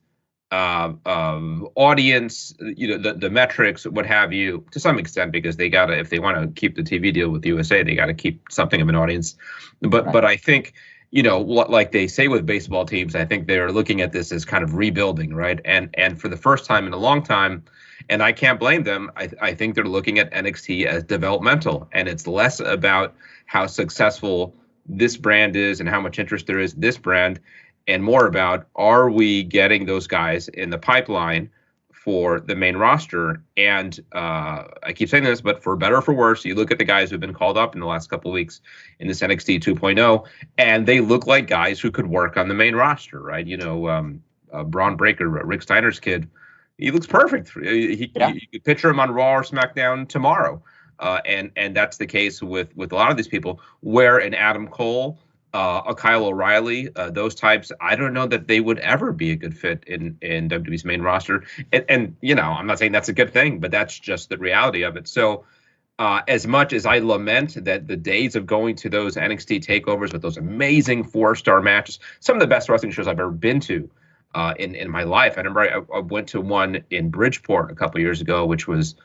audience, the metrics, what have you, to some extent, because they gotta, if they want to keep the TV deal with USA, they got to keep something of an audience. But I think, like they say with baseball teams, I think they're looking at this as kind of rebuilding, right? And for the first time in a long time, and I can't blame them, I think they're looking at NXT as developmental, and it's less about how successful this brand is and how much interest there is in this brand, and more about, are we getting those guys in the pipeline for the main roster? And I keep saying this, but for better or for worse, you look at the guys who've been called up in the last couple of weeks in this NXT 2.0, and they look like guys who could work on the main roster, right? Bron Breakker, Rick Steiner's kid, he looks perfect. You could picture him on Raw or SmackDown tomorrow. And that's the case with a lot of these people, where an Adam Cole, a Kyle O'Reilly, those types, I don't know that they would ever be a good fit in WWE's main roster. And I'm not saying that's a good thing, but that's just the reality of it. So as much as I lament that the days of going to those NXT takeovers with those amazing 4-star matches, some of the best wrestling shows I've ever been to in my life. I remember I went to one in Bridgeport a couple of years ago, which was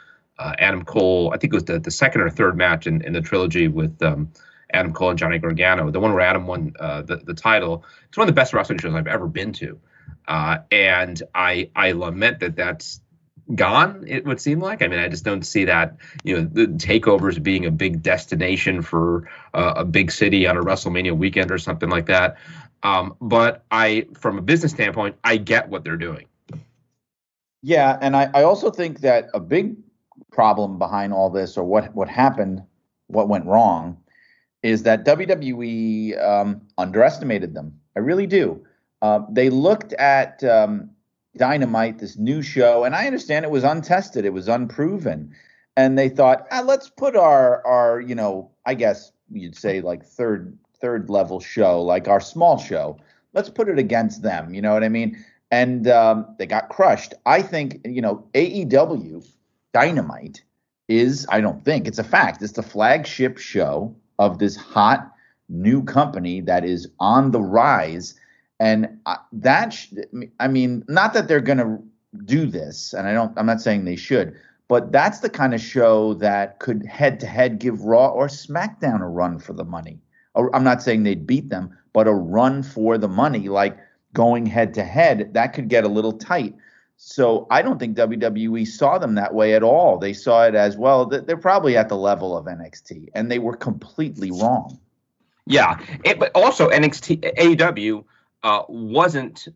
Adam Cole. I think it was the second or third match in the trilogy with Adam Cole and Johnny Gargano, the one where Adam won the title. It's one of the best wrestling shows I've ever been to. And I lament that that's gone, it would seem like. I mean, I just don't see that, the takeovers being a big destination for a big city on a WrestleMania weekend or something like that. But from a business standpoint, I get what they're doing. Yeah, and I also think that a big problem behind all this, or what happened, what went wrong, is that WWE underestimated them. I really do. They looked at Dynamite, this new show, and I understand it was untested, it was unproven, and they thought, let's put our I guess you'd say like third level show, like our small show, let's put it against them. You know what I mean? And they got crushed. I think AEW Dynamite is, I don't think, it's a fact, it's the flagship show of this hot new company that is on the rise. And not that they're going to do this, and I'm not saying they should, but that's the kind of show that could head to head give Raw or SmackDown a run for the money. I'm not saying they'd beat them, but a run for the money, like going head to head, that could get a little tight. So I don't think WWE saw them that way at all. They saw it as, well, they're probably at the level of NXT, and they were completely wrong. Yeah, but also AEW wasn't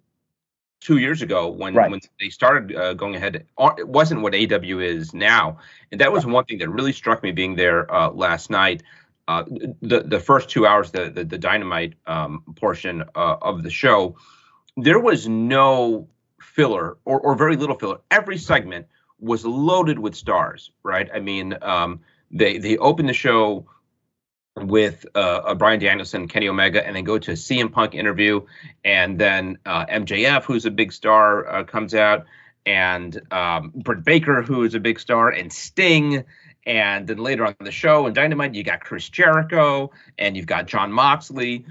2 years ago when they started going ahead. It wasn't what AEW is now, and that was one thing that really struck me being there last night. The first 2 hours, the Dynamite portion of the show, there was no filler or very little filler. Every segment was loaded with stars, right? I mean, they opened the show with Bryan Danielson, Kenny Omega, and then go to a CM Punk interview, and then MJF, who's a big star, comes out, and Britt Baker, who is a big star, and Sting. And then later on in the show, in Dynamite, you got Chris Jericho, and you've got Jon Moxley.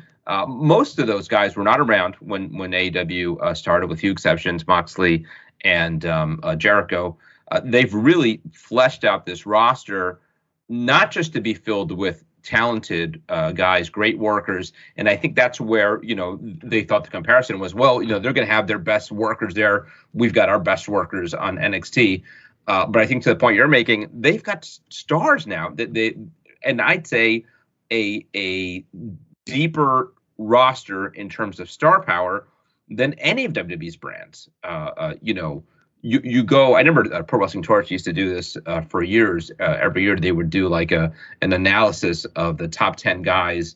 Most of those guys were not around when AEW started, with few exceptions, Moxley and Jericho. They've really fleshed out this roster, not just to be filled with talented guys, great workers. And I think that's where, they thought the comparison was, well, they're going to have their best workers there. We've got our best workers on NXT. But I think to the point you're making, they've got stars now and I'd say a deeper roster in terms of star power than any of WWE's brands. you go. I remember Pro Wrestling Torch used to do this for years. Every year they would do like an analysis of the top 10 guys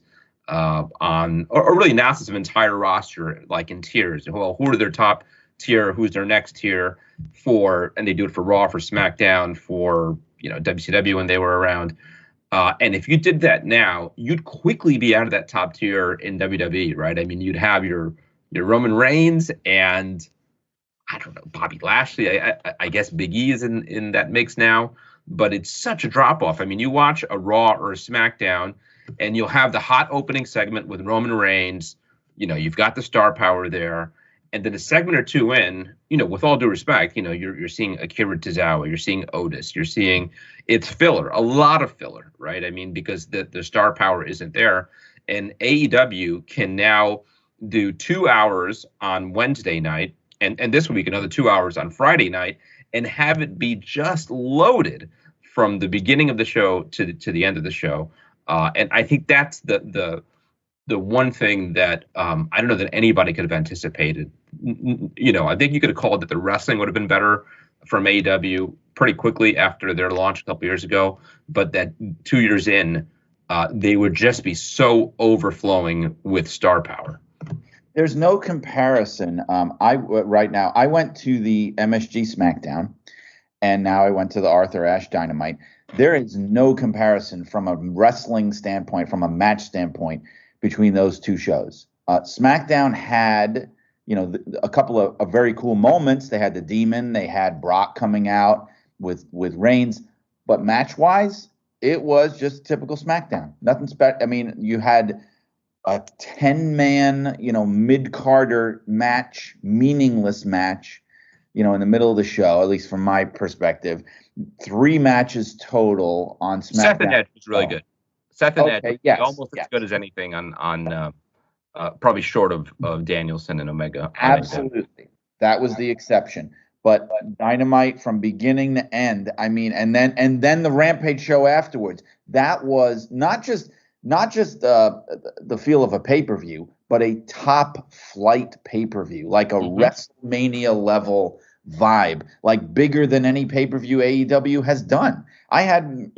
or really analysis of entire roster, like in tiers. Well, who are their top tier? Who's their next tier for? And they do it for Raw, for SmackDown, for WCW when they were around. And if you did that now, you'd quickly be out of that top tier in WWE, right? I mean, you'd have your Roman Reigns and I don't know, Bobby Lashley. I guess Big E is in that mix now, but it's such a drop off. I mean, you watch a Raw or a SmackDown, and you'll have the hot opening segment with Roman Reigns. You've got the star power there, and then a segment or two in, with all due respect, you're seeing Akira Tozawa, you're seeing Otis, you're seeing it's filler, a lot of filler, right? I mean, because the star power isn't there, and AEW can now do 2 hours on Wednesday night. And this week, another 2 hours on Friday night, and have it be just loaded from the beginning of the show to the end of the show. And I think that's the one thing that I don't know that anybody could have anticipated. I think you could have called that the wrestling would have been better from AEW pretty quickly after their launch a couple years ago, but that 2 years in, they would just be so overflowing with star power. There's no comparison. Right now, I went to the MSG SmackDown, and now I went to the Arthur Ashe Dynamite. There is no comparison from a wrestling standpoint, from a match standpoint, between those two shows. SmackDown had, a couple of very cool moments. They had the Demon, they had Brock coming out with Reigns, but match-wise, it was just typical SmackDown. Nothing special. I mean, you had a 10-man, mid-carder match, meaningless match, in the middle of the show, at least from my perspective. 3 matches total on SmackDown. Seth and Edge was really good. Seth and Edge, yes, almost as good as anything on probably short of Danielson and Omega. Absolutely. That was the exception. But Dynamite from beginning to end, I mean, and then the Rampage show afterwards, that was not just the feel of a pay-per-view, but a top flight pay-per-view, like a WrestleMania level vibe, like bigger than any pay-per-view AEW has done. I had,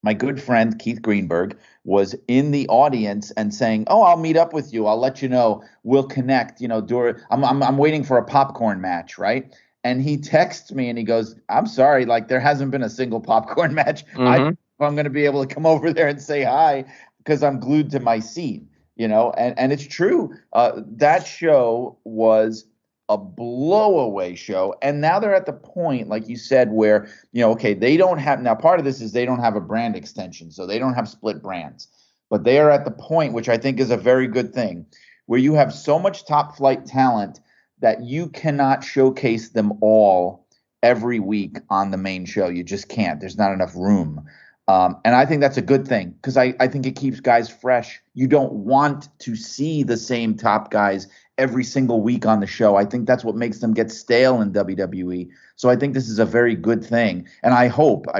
my good friend Keith Greenberg was in the audience and saying, "Oh, I'll meet up with you. I'll let you know. We'll connect. I'm waiting for a popcorn match, right?" And he texts me and he goes, "I'm sorry, like there hasn't been a single popcorn match. I'm going to be able to come over there and say hi because I'm glued to my seat, and it's true. That show was a blowaway show. And now they're at the point, like you said, where, okay, they don't have, now part of this is they don't have a brand extension, so they don't have split brands, but they are at the point, which I think is a very good thing, where you have so much top flight talent that you cannot showcase them all every week on the main show. You just can't. There's not enough room. And I think that's a good thing because I think it keeps guys fresh. You don't want to see the same top guys every single week on the show. I think that's what makes them get stale in WWE. So I think this is a very good thing. And I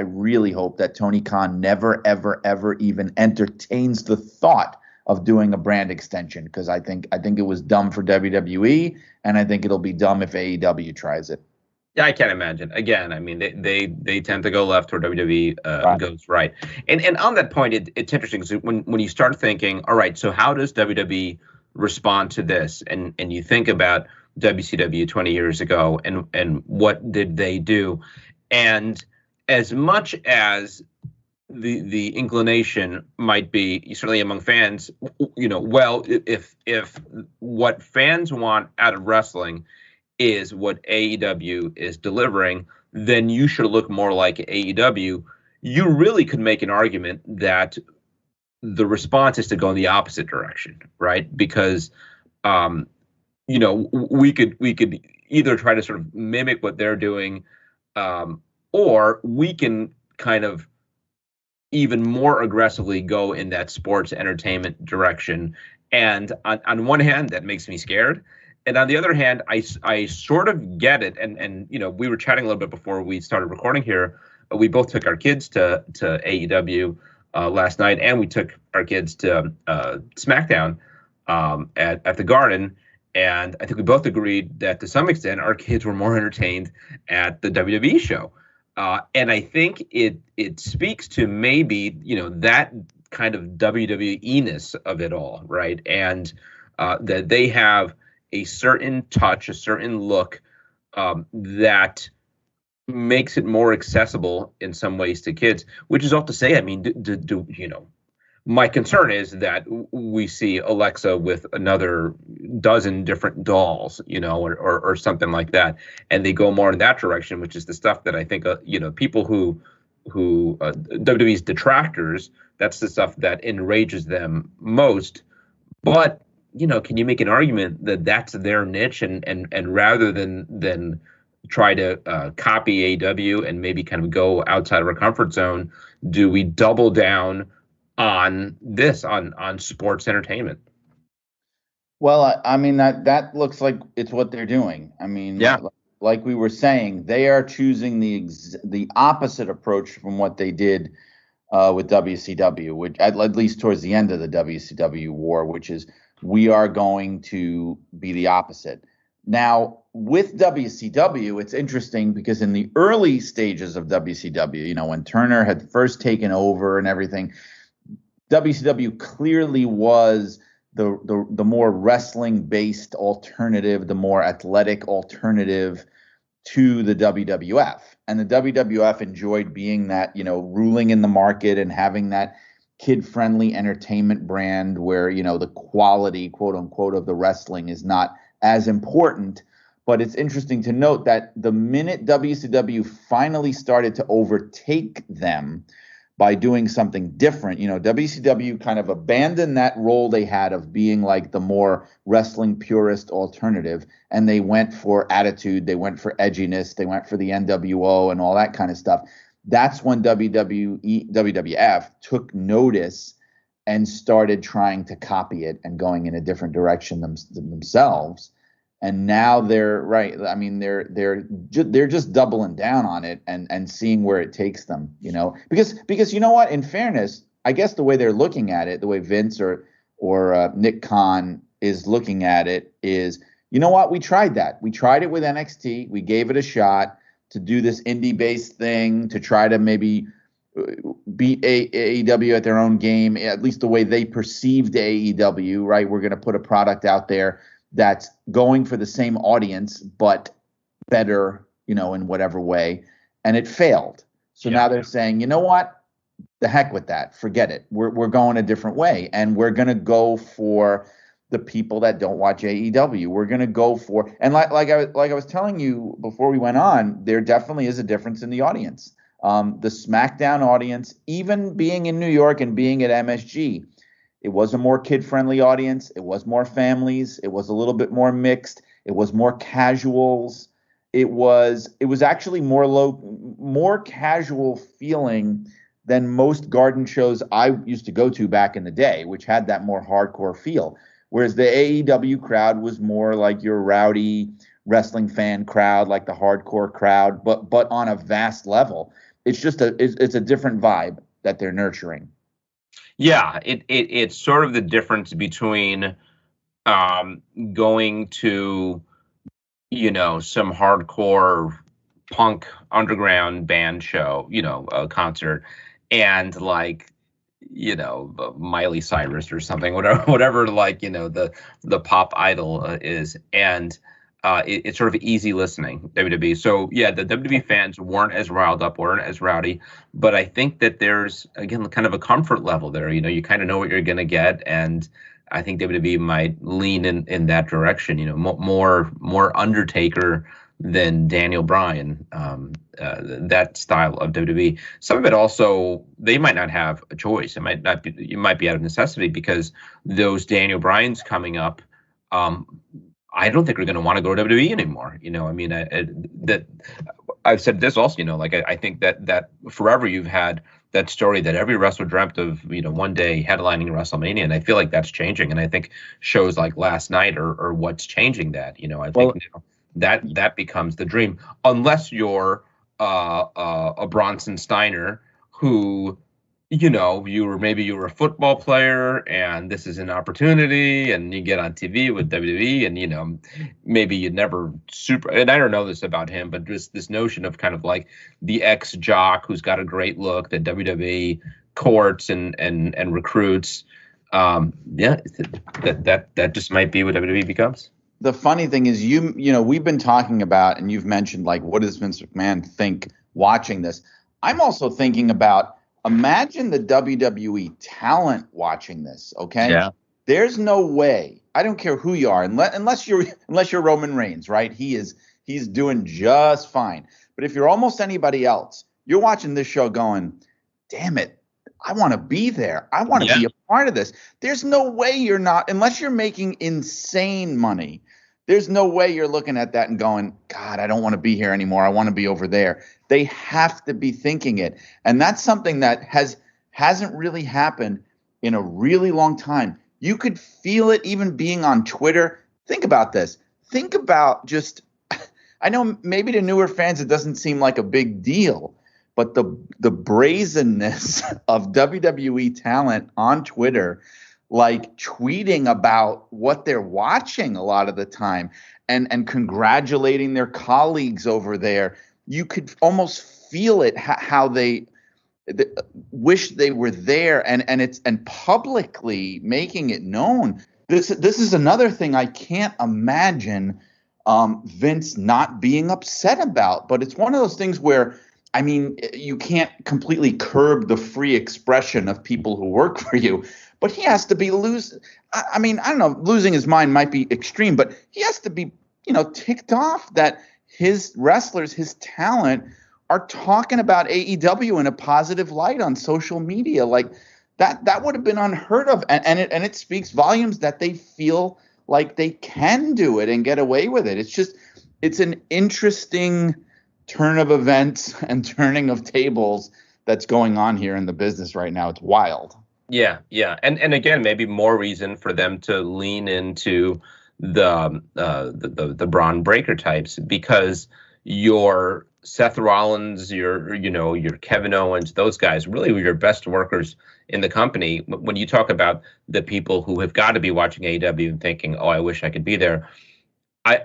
really hope that Tony Khan never, ever, ever even entertains the thought of doing a brand extension because I think it was dumb for WWE, and I think it'll be dumb if AEW tries it. Yeah, I can't imagine. Again, I mean, they tend to go left where WWE goes right. And on that point, it's interesting because when you start thinking, all right, so how does WWE respond to this? And you think about WCW 20 years ago and what did they do? And as much as the inclination might be certainly among fans, well, if what fans want out of wrestling is what AEW is delivering, then you should look more like AEW. You really could make an argument that the response is to go in the opposite direction, right? Because, we could either try to sort of mimic what they're doing, or we can kind of even more aggressively go in that sports entertainment direction. And on one hand, that makes me scared. And on the other hand, I sort of get it. And we were chatting a little bit before we started recording here. We both took our kids to AEW last night, and we took our kids to SmackDown at the Garden. And I think we both agreed that to some extent our kids were more entertained at the WWE show. And I think it speaks to maybe, that kind of WWE-ness of it all, right? And that they have a certain touch, a certain look that makes it more accessible in some ways to kids, which is all to say, I mean, my concern is that we see Alexa with another dozen different dolls, or something like that, and they go more in that direction, which is the stuff that I think, people who WWE's detractors, that's the stuff that enrages them most. But can you make an argument that that's their niche, and rather than try to copy AEW and maybe kind of go outside of our comfort zone, do we double down on this, on sports entertainment? Well, I mean, that looks like it's what they're doing. I mean, Yeah. Like we were saying, they are choosing the opposite approach from what they did with WCW, which at least towards the end of the WCW war, which is we are going to be the opposite. Now, with WCW, it's interesting because in the early stages of WCW, when Turner had first taken over and everything, WCW clearly was the more wrestling based alternative, the more athletic alternative to the WWF. And the WWF enjoyed being that, ruling in the market and having that kid friendly entertainment brand where, the quality, quote unquote, of the wrestling is not as important. But it's interesting to note that the minute WCW finally started to overtake them by doing something different, WCW kind of abandoned that role they had of being like the more wrestling purist alternative, and they went for attitude, they went for edginess, they went for the NWO and all that kind of stuff. That's when WWF took notice and started trying to copy it and going in a different direction themselves. And now they're right. I mean, they're just doubling down on it and seeing where it takes them. Because you know what? In fairness, I guess the way they're looking at it, the way Vince or Nick Khan is looking at it is, you know what? We tried that. We tried it with NXT. We gave it a shot to do this indie-based thing to try to maybe beat AEW at their own game, at least the way they perceived AEW. Right? We're going to put a product out there that's going for the same audience, but better, in whatever way. And it failed. So now they're saying, you know what? The heck with that. Forget it. We're going a different way. And we're going to go for the people that don't watch AEW. We're going to go for, and like I was telling you before we went on, there definitely is a difference in the audience. The SmackDown audience, even being in New York and being at MSG, it was a more kid-friendly audience. It was more families. It was a little bit more mixed. It was more casuals. It was actually more casual feeling than most garden shows I used to go to back in the day, which had that more hardcore feel. Whereas the AEW crowd was more like your rowdy wrestling fan crowd, like the hardcore crowd, but on a vast level. It's just it's a different vibe that they're nurturing. Yeah, it's sort of the difference between going to, some hardcore punk underground band show, a concert, and like, Miley Cyrus or something, whatever, like, the pop idol is, and it's sort of easy listening, WWE. So yeah, the WWE fans weren't as riled up, weren't as rowdy, but I think that there's, again, kind of a comfort level there. You kind of know what you're going to get, and I think WWE might lean in that direction. More Undertaker than Daniel Bryan, that style of WWE. Some of it also, they might not have a choice. It might be out of necessity, because those Daniel Bryans coming up, I don't think we're going to want to go to WWE anymore. I mean, that I've said this also. I think that forever you've had that story that every wrestler dreamt of, one day headlining WrestleMania, and I feel like that's changing. And I think shows like last night are what's changing that. I think that becomes the dream, unless you're a Bronson Steiner who you were a football player and this is an opportunity and you get on TV with WWE and maybe you never and I don't know this about him, but just this notion of kind of like the ex-jock who's got a great look that WWE courts and recruits. That just might be what WWE becomes. The funny thing is we've been talking about, and you've mentioned, like, what does Vince McMahon think watching this? I'm also thinking about, imagine the WWE talent watching this, okay? Yeah. There's no way, I don't care who you are, unless you're Roman Reigns, right? He's doing just fine. But if you're almost anybody else, you're watching this show going, damn it, I want to be there. I want to be a part of this. There's no way you're not, unless you're making insane money. There's no way you're looking at that and going, God, I don't want to be here anymore. I want to be over there. They have to be thinking it. And that's something that hasn't really happened in a really long time. You could feel it even being on Twitter. Think about this. Think about just, I know maybe to newer fans it doesn't seem like a big deal, but the brazenness of WWE talent on Twitter, like tweeting about what they're watching a lot of the time and congratulating their colleagues over there. You could almost feel it, how they wish they were there, and publicly making it known. This is another thing I can't imagine Vince not being upset about. But it's one of those things where, I mean, you can't completely curb the free expression of people who work for you, but he has to be I mean, I don't know, losing his mind might be extreme, but he has to be, ticked off that his wrestlers, his talent, are talking about AEW in a positive light on social media. Like that would have been unheard of. And it speaks volumes that they feel like they can do it and get away with it. It's an interesting turn of events and turning of tables that's going on here in the business right now. It's wild. Yeah. And again, maybe more reason for them to lean into the Bron Breakker types, because your Seth Rollins, your Kevin Owens, those guys really were your best workers in the company. When you talk about the people who have got to be watching AEW and thinking, oh, I wish I could be there,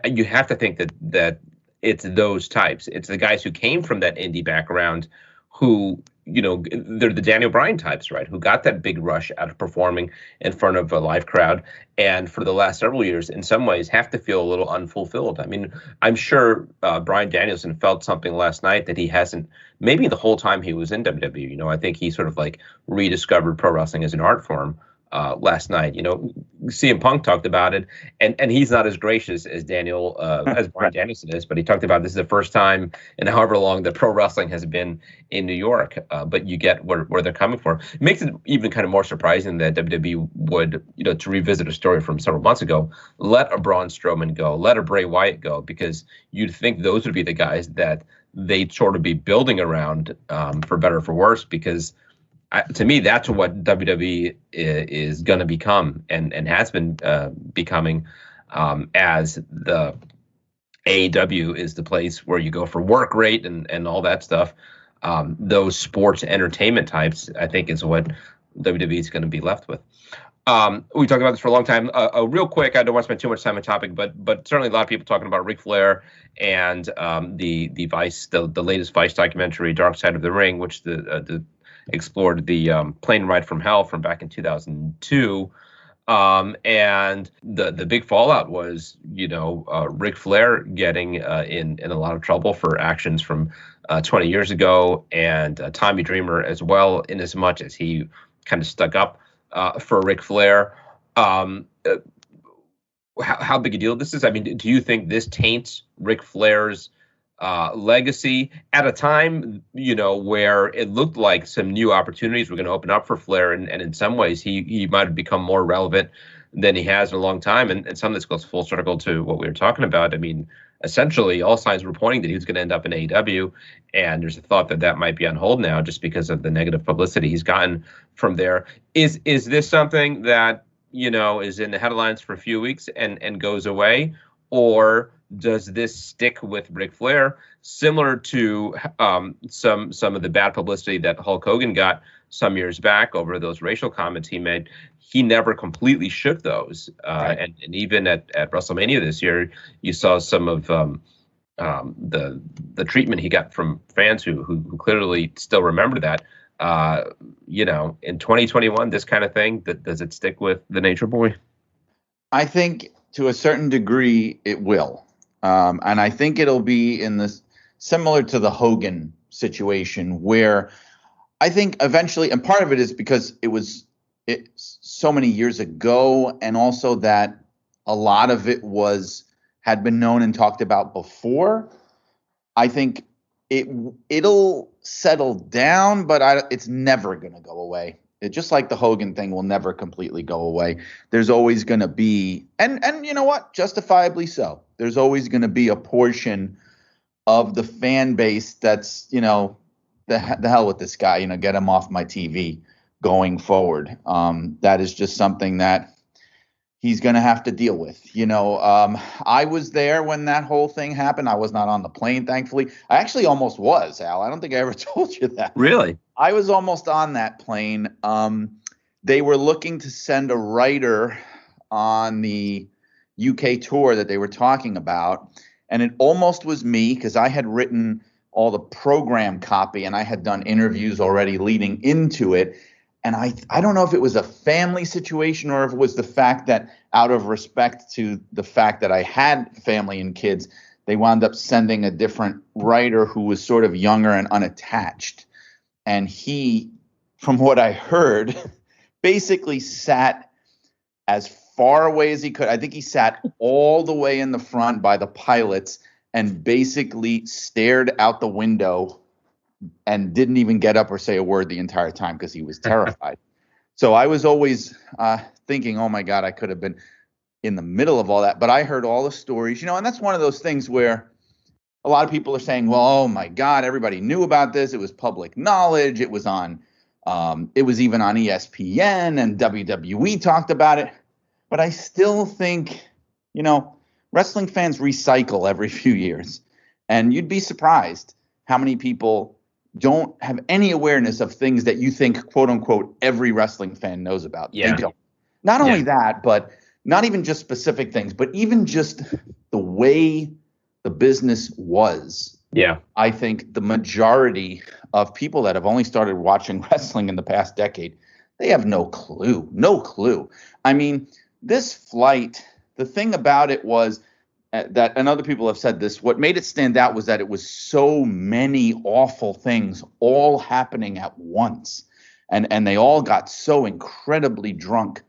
you have to think that it's those types. It's the guys who came from that indie background who, they're the Daniel Bryan types, right? Who got that big rush out of performing in front of a live crowd. And for the last several years, in some ways, have to feel a little unfulfilled. I mean, I'm sure Bryan Danielson felt something last night that he hasn't, maybe the whole time he was in WWE. I think he sort of like rediscovered pro wrestling as an art form last night. CM Punk talked about it, and he's not as gracious as as Bryan Danielson is, but he talked about this is the first time in however long that pro wrestling has been in New York. But you get where they're coming from. It makes it even kind of more surprising that WWE would, to revisit a story from several months ago, let a Braun Strowman go, let a Bray Wyatt go, because you'd think those would be the guys that they'd sort of be building around, for better or for worse, because to me, that's what WWE is going to become and has been becoming, as the AEW is the place where you go for work rate and all that stuff. Those sports entertainment types, I think, is what WWE is going to be left with. We talked about this for a long time. Real quick, I don't want to spend too much time on topic, but certainly a lot of people talking about Ric Flair and the latest Vice documentary, Dark Side of the Ring, which explored the plane ride from hell from back in 2002. And the big fallout was, Ric Flair getting in a lot of trouble for actions from 20 years ago, and Tommy Dreamer as well, in as much as he kind of stuck up for Ric Flair. How big a deal this is? I mean, do you think this taints Ric Flair's legacy at a time, where it looked like some new opportunities were going to open up for Flair, and in some ways he might have become more relevant than he has in a long time, and some of this goes full circle to what we were talking about. I mean, essentially all signs were pointing that he was going to end up in AEW, and there's a thought that might be on hold now just because of the negative publicity he's gotten from there. Is this something that is in the headlines for a few weeks and goes away, or does this stick with Ric Flair, similar to some of the bad publicity that Hulk Hogan got some years back over those racial comments he made, he never completely shook those. Right. And even at WrestleMania this year, you saw some of the treatment he got from fans who clearly still remember that. In 2021, this kind of thing, does it stick with the Nature Boy? I think to a certain degree it will. And I think it'll be in this similar to the Hogan situation, where I think eventually, and part of it is because it was so many years ago, and also that a lot of it had been known and talked about before. I think it'll settle down, but it's never going to go away. Just like the Hogan thing will never completely go away. There's always going to be, and you know what, justifiably so. There's always going to be a portion of the fan base that's, the hell with this guy, get him off my TV going forward. That is just something that he's going to have to deal with. I was there when that whole thing happened. I was not on the plane, thankfully. I actually almost was, Al. I don't think I ever told you that. Really? I was almost on that plane. They were looking to send a writer on the UK tour that they were talking about, and it almost was me because I had written all the program copy and I had done interviews already leading into it. And I don't know if it was a family situation or if it was the fact that, out of respect to the fact that I had family and kids, they wound up sending a different writer who was sort of younger and unattached. And he, from what I heard, basically sat as far away as he could. I think he sat all the way in the front by the pilots and basically stared out the window and didn't even get up or say a word the entire time because he was terrified. So I was always thinking, oh my God, I could have been in the middle of all that. But I heard all the stories, and that's one of those things where a lot of people are saying, well, oh my God, everybody knew about this. It was public knowledge. It was it was even on ESPN, and WWE talked about it. But I still think, wrestling fans recycle every few years. And you'd be surprised how many people don't have any awareness of things that you think, quote unquote, every wrestling fan knows about. Yeah. They don't. Not only that, but not even just specific things, but even just the way the business was. Yeah. I think the majority of people that have only started watching wrestling in the past decade, they have no clue. No clue. I mean, this flight, the thing about it was that, and other people have said this, what made it stand out was that it was so many awful things all happening at once. And they all got so incredibly drunk.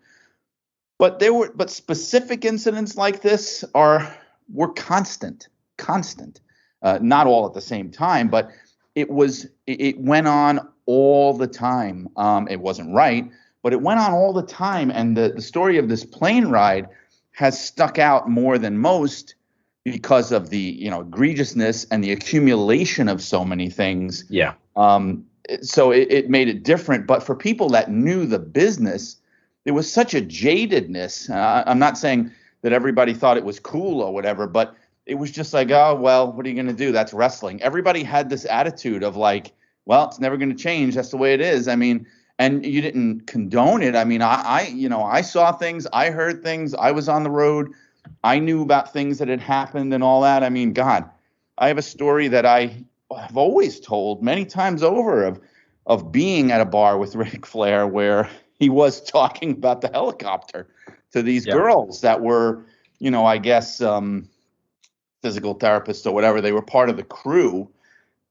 But specific incidents like this were constant. Not all at the same time, but it went on all the time. It wasn't right, but it went on all the time. And the story of this plane ride has stuck out more than most because of the egregiousness and the accumulation of so many things. Yeah. So it made it different. But for people that knew the business, there was such a jadedness. I'm not saying that everybody thought it was cool or whatever, but it was just like, oh, well, what are you going to do? That's wrestling. Everybody had this attitude of like, well, it's never going to change. That's the way it is. I mean, and you didn't condone it. I mean, I saw things, I heard things, I was on the road. I knew about things that had happened and all that. I mean, God, I have a story that I have always told many times over of being at a bar with Ric Flair where he was talking about the helicopter to these girls that were, I guess, physical therapists or whatever. They were part of the crew.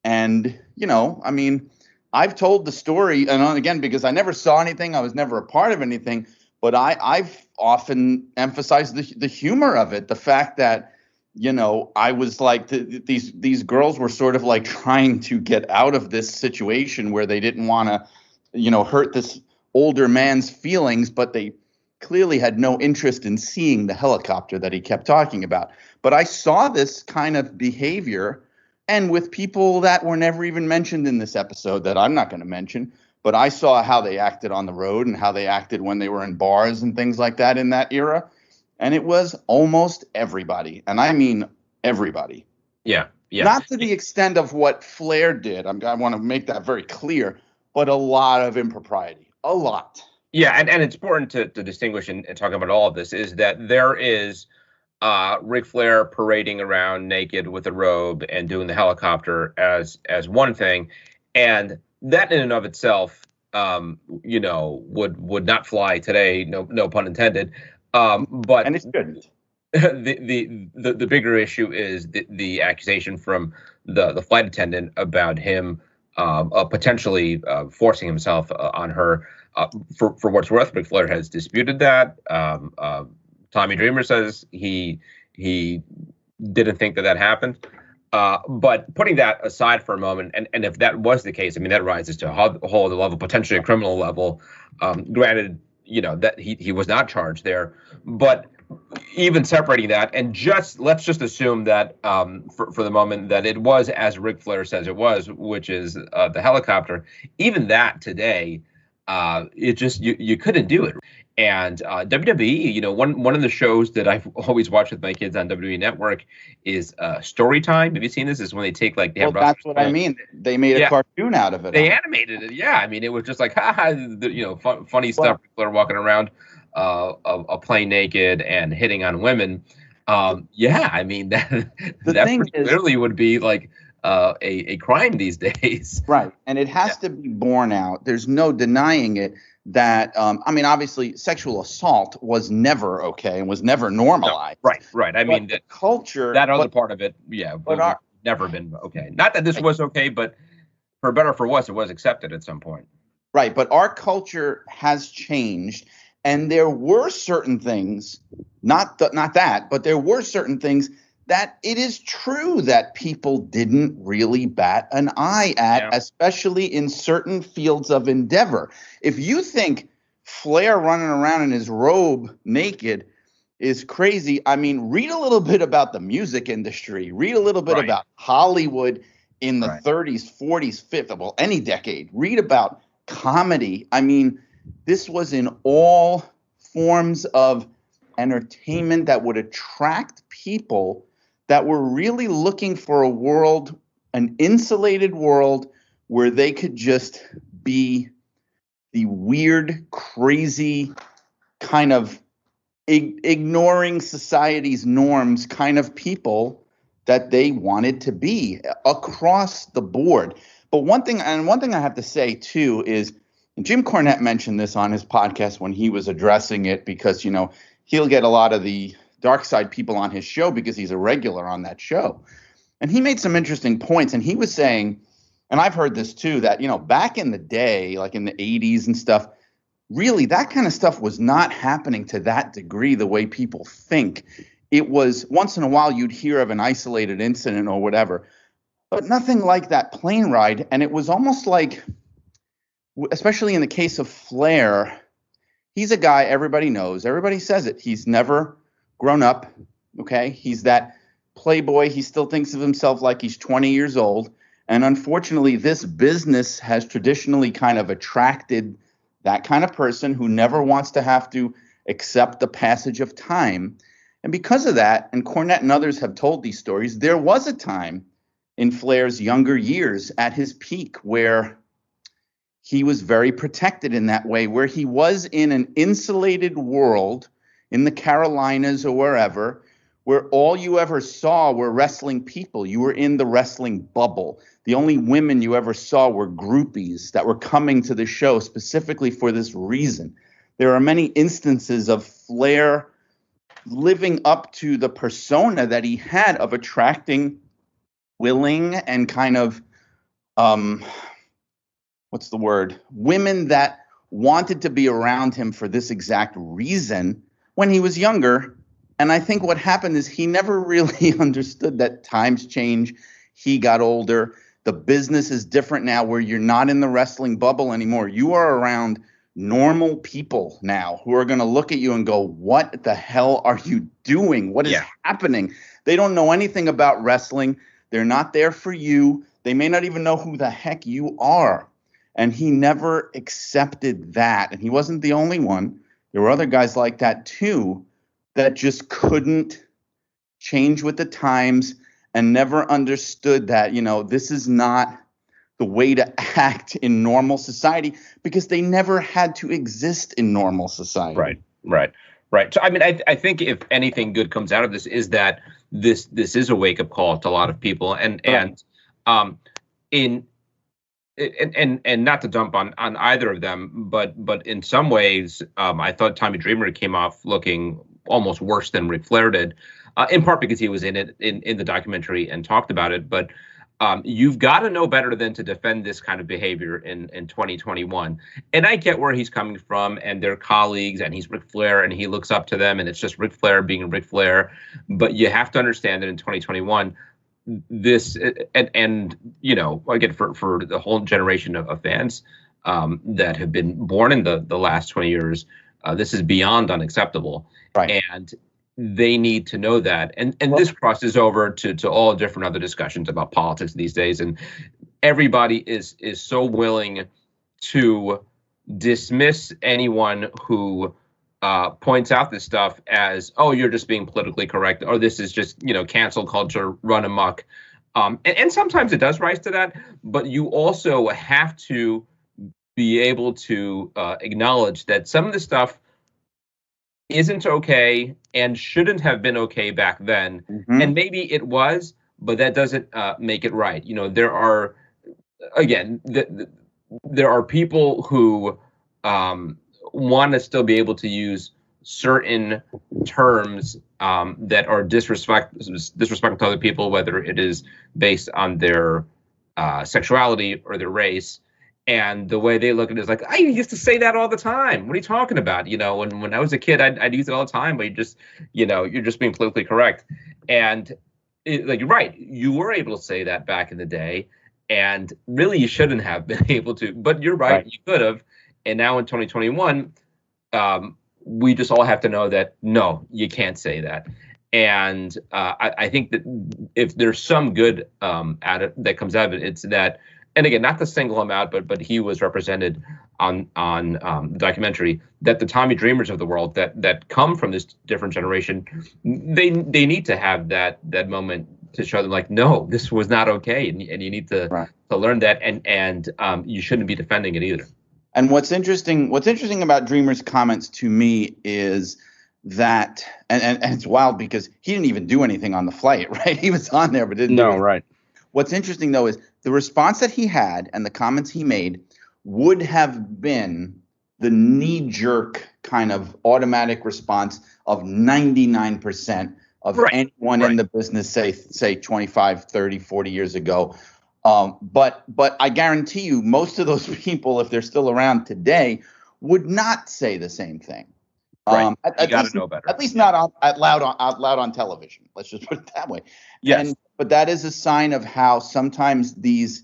And, I mean, I've told the story, and again, because I never saw anything, I was never a part of anything, but I've often emphasized the humor of it, the fact that, I was like, these girls were sort of like trying to get out of this situation where they didn't want to, hurt this older man's feelings, but they clearly had no interest in seeing the helicopter that he kept talking about. But I saw this kind of behavior, and with people that were never even mentioned in this episode that I'm not going to mention, but I saw how they acted on the road and how they acted when they were in bars and things like that in that era. And it was almost everybody. And I mean everybody. Yeah. Not to the extent of what Flair did. I want to make that very clear. but a lot of impropriety. A lot. Yeah, and it's important to distinguish in talking about all of this is that there is Ric Flair parading around naked with a robe and doing the helicopter as one thing, and that in and of itself, would not fly today. No pun intended. But and it shouldn't. The bigger issue is the accusation from the flight attendant about him potentially forcing himself on her. For what's worth, Ric Flair has disputed that. Tommy Dreamer says he didn't think that happened. But putting that aside for a moment, and if that was the case, I mean, that rises to a whole other level, potentially a criminal level. Granted, that he was not charged there, but even separating that, and let's just assume that for the moment that it was as Ric Flair says it was, which is the helicopter. Even that today, it just you couldn't do it. And WWE, one of the shows that I've always watched with my kids on WWE Network is Story Time. Have you seen this? Is when they take that's what I mean. They made a cartoon out of it. They animated it. Yeah, I mean, it was just like funny stuff. People are walking around a plane naked and hitting on women. Yeah, I mean that pretty clearly would be like a crime these days. Right, and it has to be borne out. There's no denying it. That obviously, sexual assault was never okay and was never normalized. No, right. I mean, the culture, that other part of it, but never been okay. Not that this was okay, but for better or for worse, it was accepted at some point. Right, but our culture has changed, and there were certain things, not that, but there were certain things that it is true that people didn't really bat an eye at, especially in certain fields of endeavor. If you think Flair running around in his robe naked is crazy, I mean, read a little bit about the music industry. Read a little bit about Hollywood in the 30s, 40s, 50s, well, any decade. Read about comedy. I mean, this was in all forms of entertainment that would attract people that were really looking for a world, an insulated world where they could just be the weird, crazy, kind of ignoring society's norms kind of people that they wanted to be across the board. But one thing I have to say too is, and Jim Cornette mentioned this on his podcast when he was addressing it, because he'll get a lot of the Dark Side people on his show because he's a regular on that show. And he made some interesting points. And he was saying, and I've heard this too, that, back in the day, like in the 80s and stuff, really that kind of stuff was not happening to that degree the way people think. It was once in a while you'd hear of an isolated incident or whatever, but nothing like that plane ride. And it was almost like, especially in the case of Flair, he's a guy everybody knows. Everybody says it. He's never grown up, okay? He's that playboy. He still thinks of himself like he's 20 years old. And unfortunately, this business has traditionally kind of attracted that kind of person who never wants to have to accept the passage of time. And because of that, and Cornette and others have told these stories, there was a time in Flair's younger years at his peak where he was very protected in that way, where he was in an insulated world in the Carolinas or wherever, where all you ever saw were wrestling people. You were in the wrestling bubble. The only women you ever saw were groupies that were coming to the show specifically for this reason. There are many instances of Flair living up to the persona that he had of attracting willing and kind of, women that wanted to be around him for this exact reason when he was younger. And I think what happened is he never really understood that times change. He got older. The business is different now, where you're not in the wrestling bubble anymore. You are around normal people now who are going to look at you and go, what the hell are you doing? What is happening? They don't know anything about wrestling. They're not there for you. They may not even know who the heck you are. And he never accepted that. And he wasn't the only one. There were other guys like that too, that just couldn't change with the times and never understood that, this is not the way to act in normal society because they never had to exist in normal society. Right. So, I mean, I think if anything good comes out of this is that this is a wake up call to a lot of people, and not to dump on either of them, but in some ways, I thought Tommy Dreamer came off looking almost worse than Ric Flair did, in part because he was in it in the documentary and talked about it. But you've got to know better than to defend this kind of behavior in 2021. And I get where he's coming from, and they're colleagues, and he's Ric Flair, and he looks up to them, and it's just Ric Flair being Ric Flair. But you have to understand that in 2021. This and you know, again, for the whole generation of fans that have been born in the last 20 years, this is beyond unacceptable. Right. And they need to know that. And this crosses over to all different other discussions about politics these days. And everybody is so willing to dismiss anyone who points out this stuff as, oh, you're just being politically correct, or this is just, you know, cancel culture run amok. And sometimes it does rise to that, but you also have to be able to acknowledge that some of the stuff isn't okay and shouldn't have been okay back then. Mm-hmm. And maybe it was, but that doesn't make it right. You know, there are, again, there are people who want to still be able to use certain terms that are disrespectful to other people, whether it is based on their sexuality or their race. And the way they look at it is like, I used to say that all the time. What are you talking about? You know, when I was a kid, I'd use it all the time, but you're just being politically correct. And like, you're right, you were able to say that back in the day, and really you shouldn't have been able to, but you're right. You could have. And now in 2021, we just all have to know that, no, you can't say that. And I think that if there's some good that comes out of it, it's that, and again, not to single him out, but he was represented on the documentary, that the Tommy Dreamers of the world that come from this different generation, they need to have that moment to show them, like, no, this was not okay, and you need to learn that, and you shouldn't be defending it either. And what's interesting about Dreamer's comments to me is that, and it's wild because he didn't even do anything on the flight, right? He was on there, but didn't do anything. Right. What's interesting, though, is the response that he had and the comments he made would have been the knee-jerk kind of automatic response of 99% of anyone in the business, say 25, 30, 40 years ago. But I guarantee you, most of those people, if they're still around today, would not say the same thing. You got to know better. At least not out loud on television. Let's just put it that way. Yes. But that is a sign of how sometimes this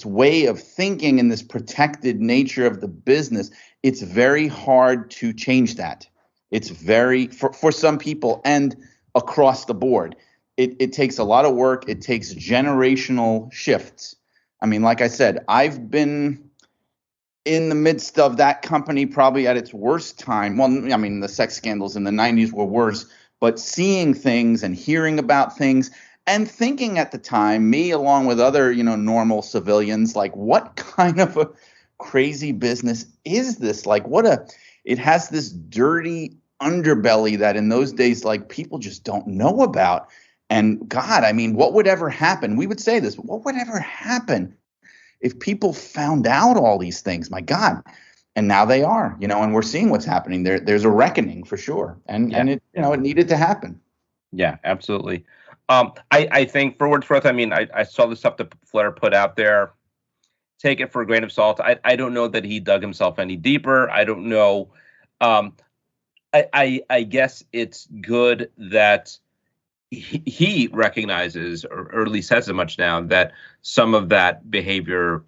way of thinking and this protected nature of the business, it's very hard to change that. It's very, for some people and across the board, it takes a lot of work. It takes generational shifts. I mean, like I said, I've been in the midst of that company probably at its worst time. Well, I mean, the sex scandals in the 90s were worse, but seeing things and hearing about things and thinking at the time, me along with other, normal civilians, like, what kind of a crazy business is this? Like, it has this dirty underbelly that in those days, like, people just don't know about. And God, I mean, what would ever happen? We would say this, what would ever happen if people found out all these things? My God. And now they are, and we're seeing what's happening. There's a reckoning for sure. And it, it needed to happen. Yeah, absolutely. I think for what it's worth, I mean, I saw the stuff that Flair put out there. Take it for a grain of salt. I don't know that he dug himself any deeper. I don't know. I guess it's good that he recognizes, or at least says as much now, that some of that behavior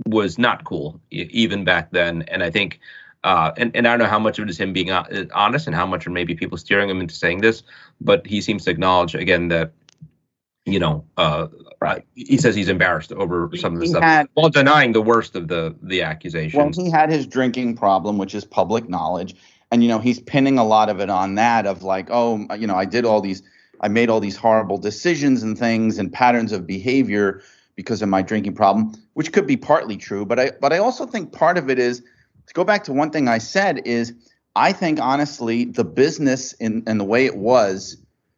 was not cool even back then. And I think, and I don't know how much of it is him being honest and how much are maybe people steering him into saying this, but he seems to acknowledge again that, he says he's embarrassed over some of the stuff while denying the worst of the accusations. Well, he had his drinking problem, which is public knowledge. And, he's pinning a lot of it on that of like, oh, I made all these horrible decisions and things and patterns of behavior because of my drinking problem, which could be partly true. But I also think part of it is, to go back to one thing I said, is I think honestly the business and the way it was,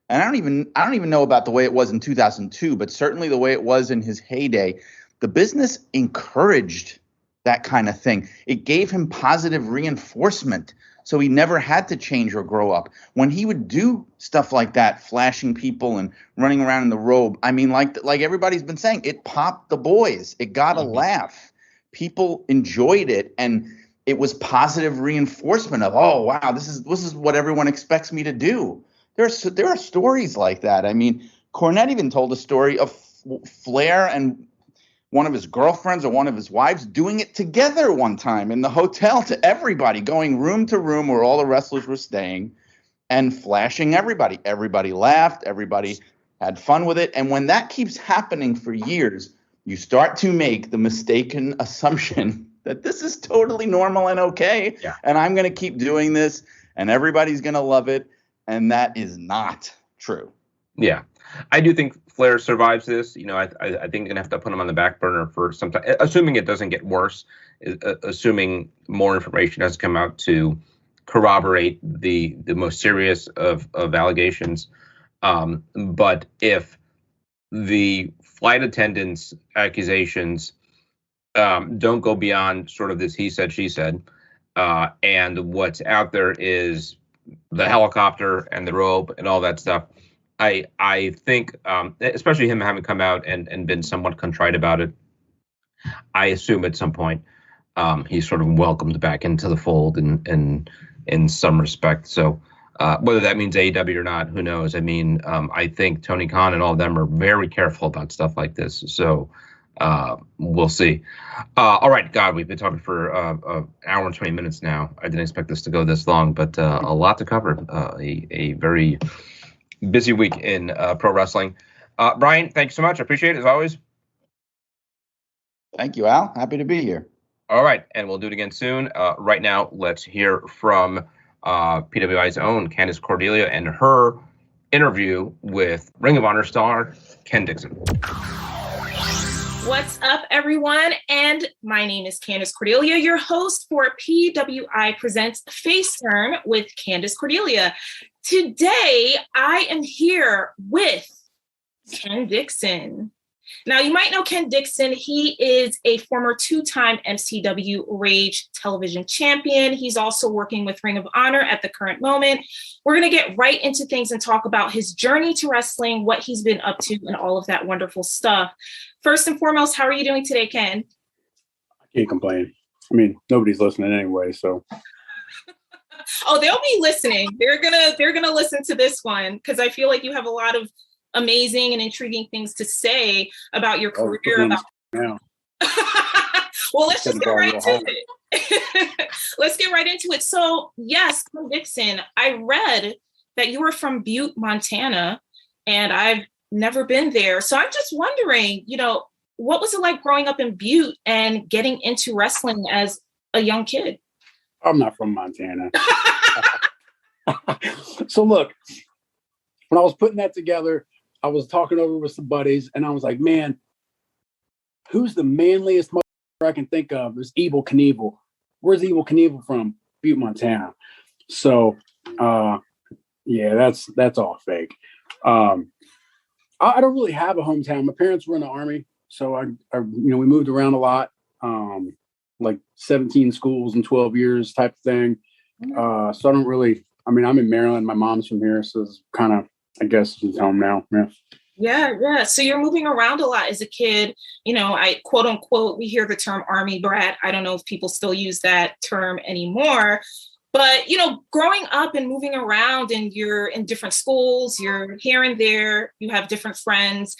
and I don't even know about the way it was in 2002, but certainly the way it was in his heyday, the business encouraged that kind of thing. It gave him positive reinforcement, so he never had to change or grow up. When he would do stuff like that, flashing people and running around in the robe, I mean, like everybody's been saying, it popped the boys. It got a laugh. People enjoyed it, and it was positive reinforcement of, oh wow, this is what everyone expects me to do. There are stories like that. I mean, Cornette even told a story of Flair and one of his girlfriends or one of his wives doing it together one time in the hotel to everybody, going room to room where all the wrestlers were staying and flashing everybody. Everybody laughed. Everybody had fun with it. And when that keeps happening for years, you start to make the mistaken assumption that this is totally normal and okay. Yeah. And I'm going to keep doing this and everybody's going to love it. And that is not true. Yeah. I do think Flair survives this. You know, I think you're gonna have to put him on the back burner for some time, assuming it doesn't get worse, assuming more information has come out to corroborate the most serious of allegations. But if the flight attendants' accusations don't go beyond sort of this he said, she said, and what's out there is the helicopter and the robe and all that stuff, I think, especially him having come out and been somewhat contrite about it, I assume at some point he's sort of welcomed back into the fold in some respect. So whether that means AEW or not, who knows? I mean, I think Tony Khan and all of them are very careful about stuff like this. So we'll see. All right, God, we've been talking for an hour and 20 minutes now. I didn't expect this to go this long, but a lot to cover. A very busy week in pro wrestling. Bryan, thank you so much. I appreciate it as always. Thank you, Al. Happy to be here. All right, and we'll do it again soon. Right now, let's hear from PWI's own Candace Cordelia and her interview with Ring of Honor star Ken Dixon. What's up, everyone? And my name is Candace Cordelia, your host for PWI Presents Face Turn with Candace Cordelia. Today, I am here with Ken Dixon. Now, you might know Ken Dixon. He is a former two-time MCW Rage television champion. He's also working with Ring of Honor at the current moment. We're going to get right into things and talk about his journey to wrestling, what he's been up to, and all of that wonderful stuff. First and foremost, how are you doing today, Ken? I can't complain. I mean, nobody's listening anyway, so. Oh, they'll be listening. They're gonna listen to this one because I feel like you have a lot of amazing and intriguing things to say about your career. Well, let's just get right into it. Let's get right into it. So, yes, Ken Dixon, I read that you were from Butte, Montana, and I've never been there. So I'm just wondering, what was it like growing up in Butte and getting into wrestling as a young kid? I'm not from Montana. So look, when I was putting that together, I was talking over with some buddies and I was like, man, who's the manliest motherfucker I can think of is Evel Knievel. Where's Evel Knievel from? Butte, Montana. So yeah, that's all fake. I don't really have a hometown. My parents were in the Army, so I we moved around a lot, like 17 schools in 12 years type of thing. So I don't really. I mean, I'm in Maryland. My mom's from here, so it's kind of, I guess, it's home now. Yeah. So you're moving around a lot as a kid. I quote unquote, we hear the term Army brat. I don't know if people still use that term anymore. But, growing up and moving around and you're in different schools, you're here and there, you have different friends,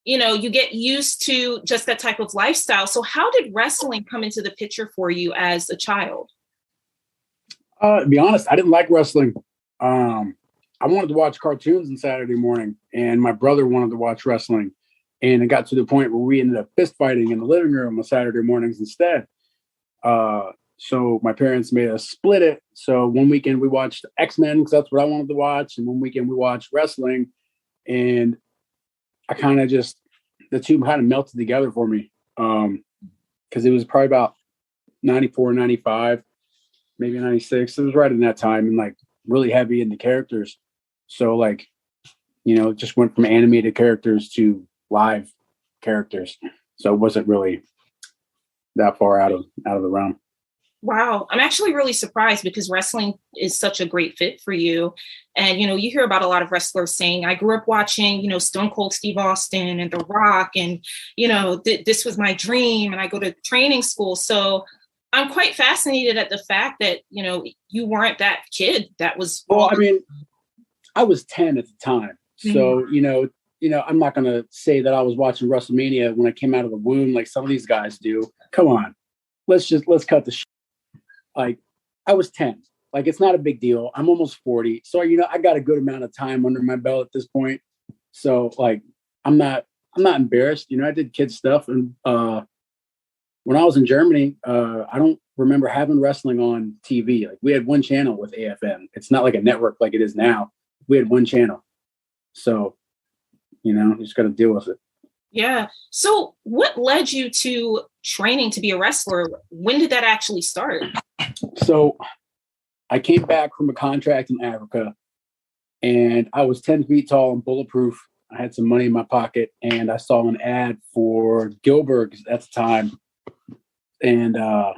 you get used to just that type of lifestyle. So how did wrestling come into the picture for you as a child? To be honest, I didn't like wrestling. I wanted to watch cartoons on Saturday morning, and my brother wanted to watch wrestling. And it got to the point where we ended up fist fighting in the living room on Saturday mornings instead. So my parents made us split it. So one weekend we watched X-Men because that's what I wanted to watch. And one weekend we watched wrestling. And I kind of just the two kind of melted together for me. Because it was probably about 94, 95, maybe 96. It was right in that time, and like really heavy into characters. So like, just went from animated characters to live characters. So it wasn't really that far out of the realm. Wow. I'm actually really surprised because wrestling is such a great fit for you. And, you hear about a lot of wrestlers saying, I grew up watching, Stone Cold Steve Austin and The Rock. And, this was my dream. And I go to training school. So I'm quite fascinated at the fact that, you weren't that kid that was. Well, I mean, I was 10 at the time. So, I'm not going to say that I was watching WrestleMania when I came out of the womb like some of these guys do. Come on. Let's cut the shit. Like, I was 10. Like, it's not a big deal. I'm almost 40. So, I got a good amount of time under my belt at this point. So, like, I'm not embarrassed. I did kid stuff. And when I was in Germany, I don't remember having wrestling on TV. Like, we had one channel with AFN. It's not like a network like it is now. We had one channel. So, you just got to deal with it. Yeah. So what led you to training to be a wrestler? When did that actually start? So I came back from a contract in Africa, and I was 10 feet tall and bulletproof. I had some money in my pocket, and I saw an ad for Gilberg's at the time. And I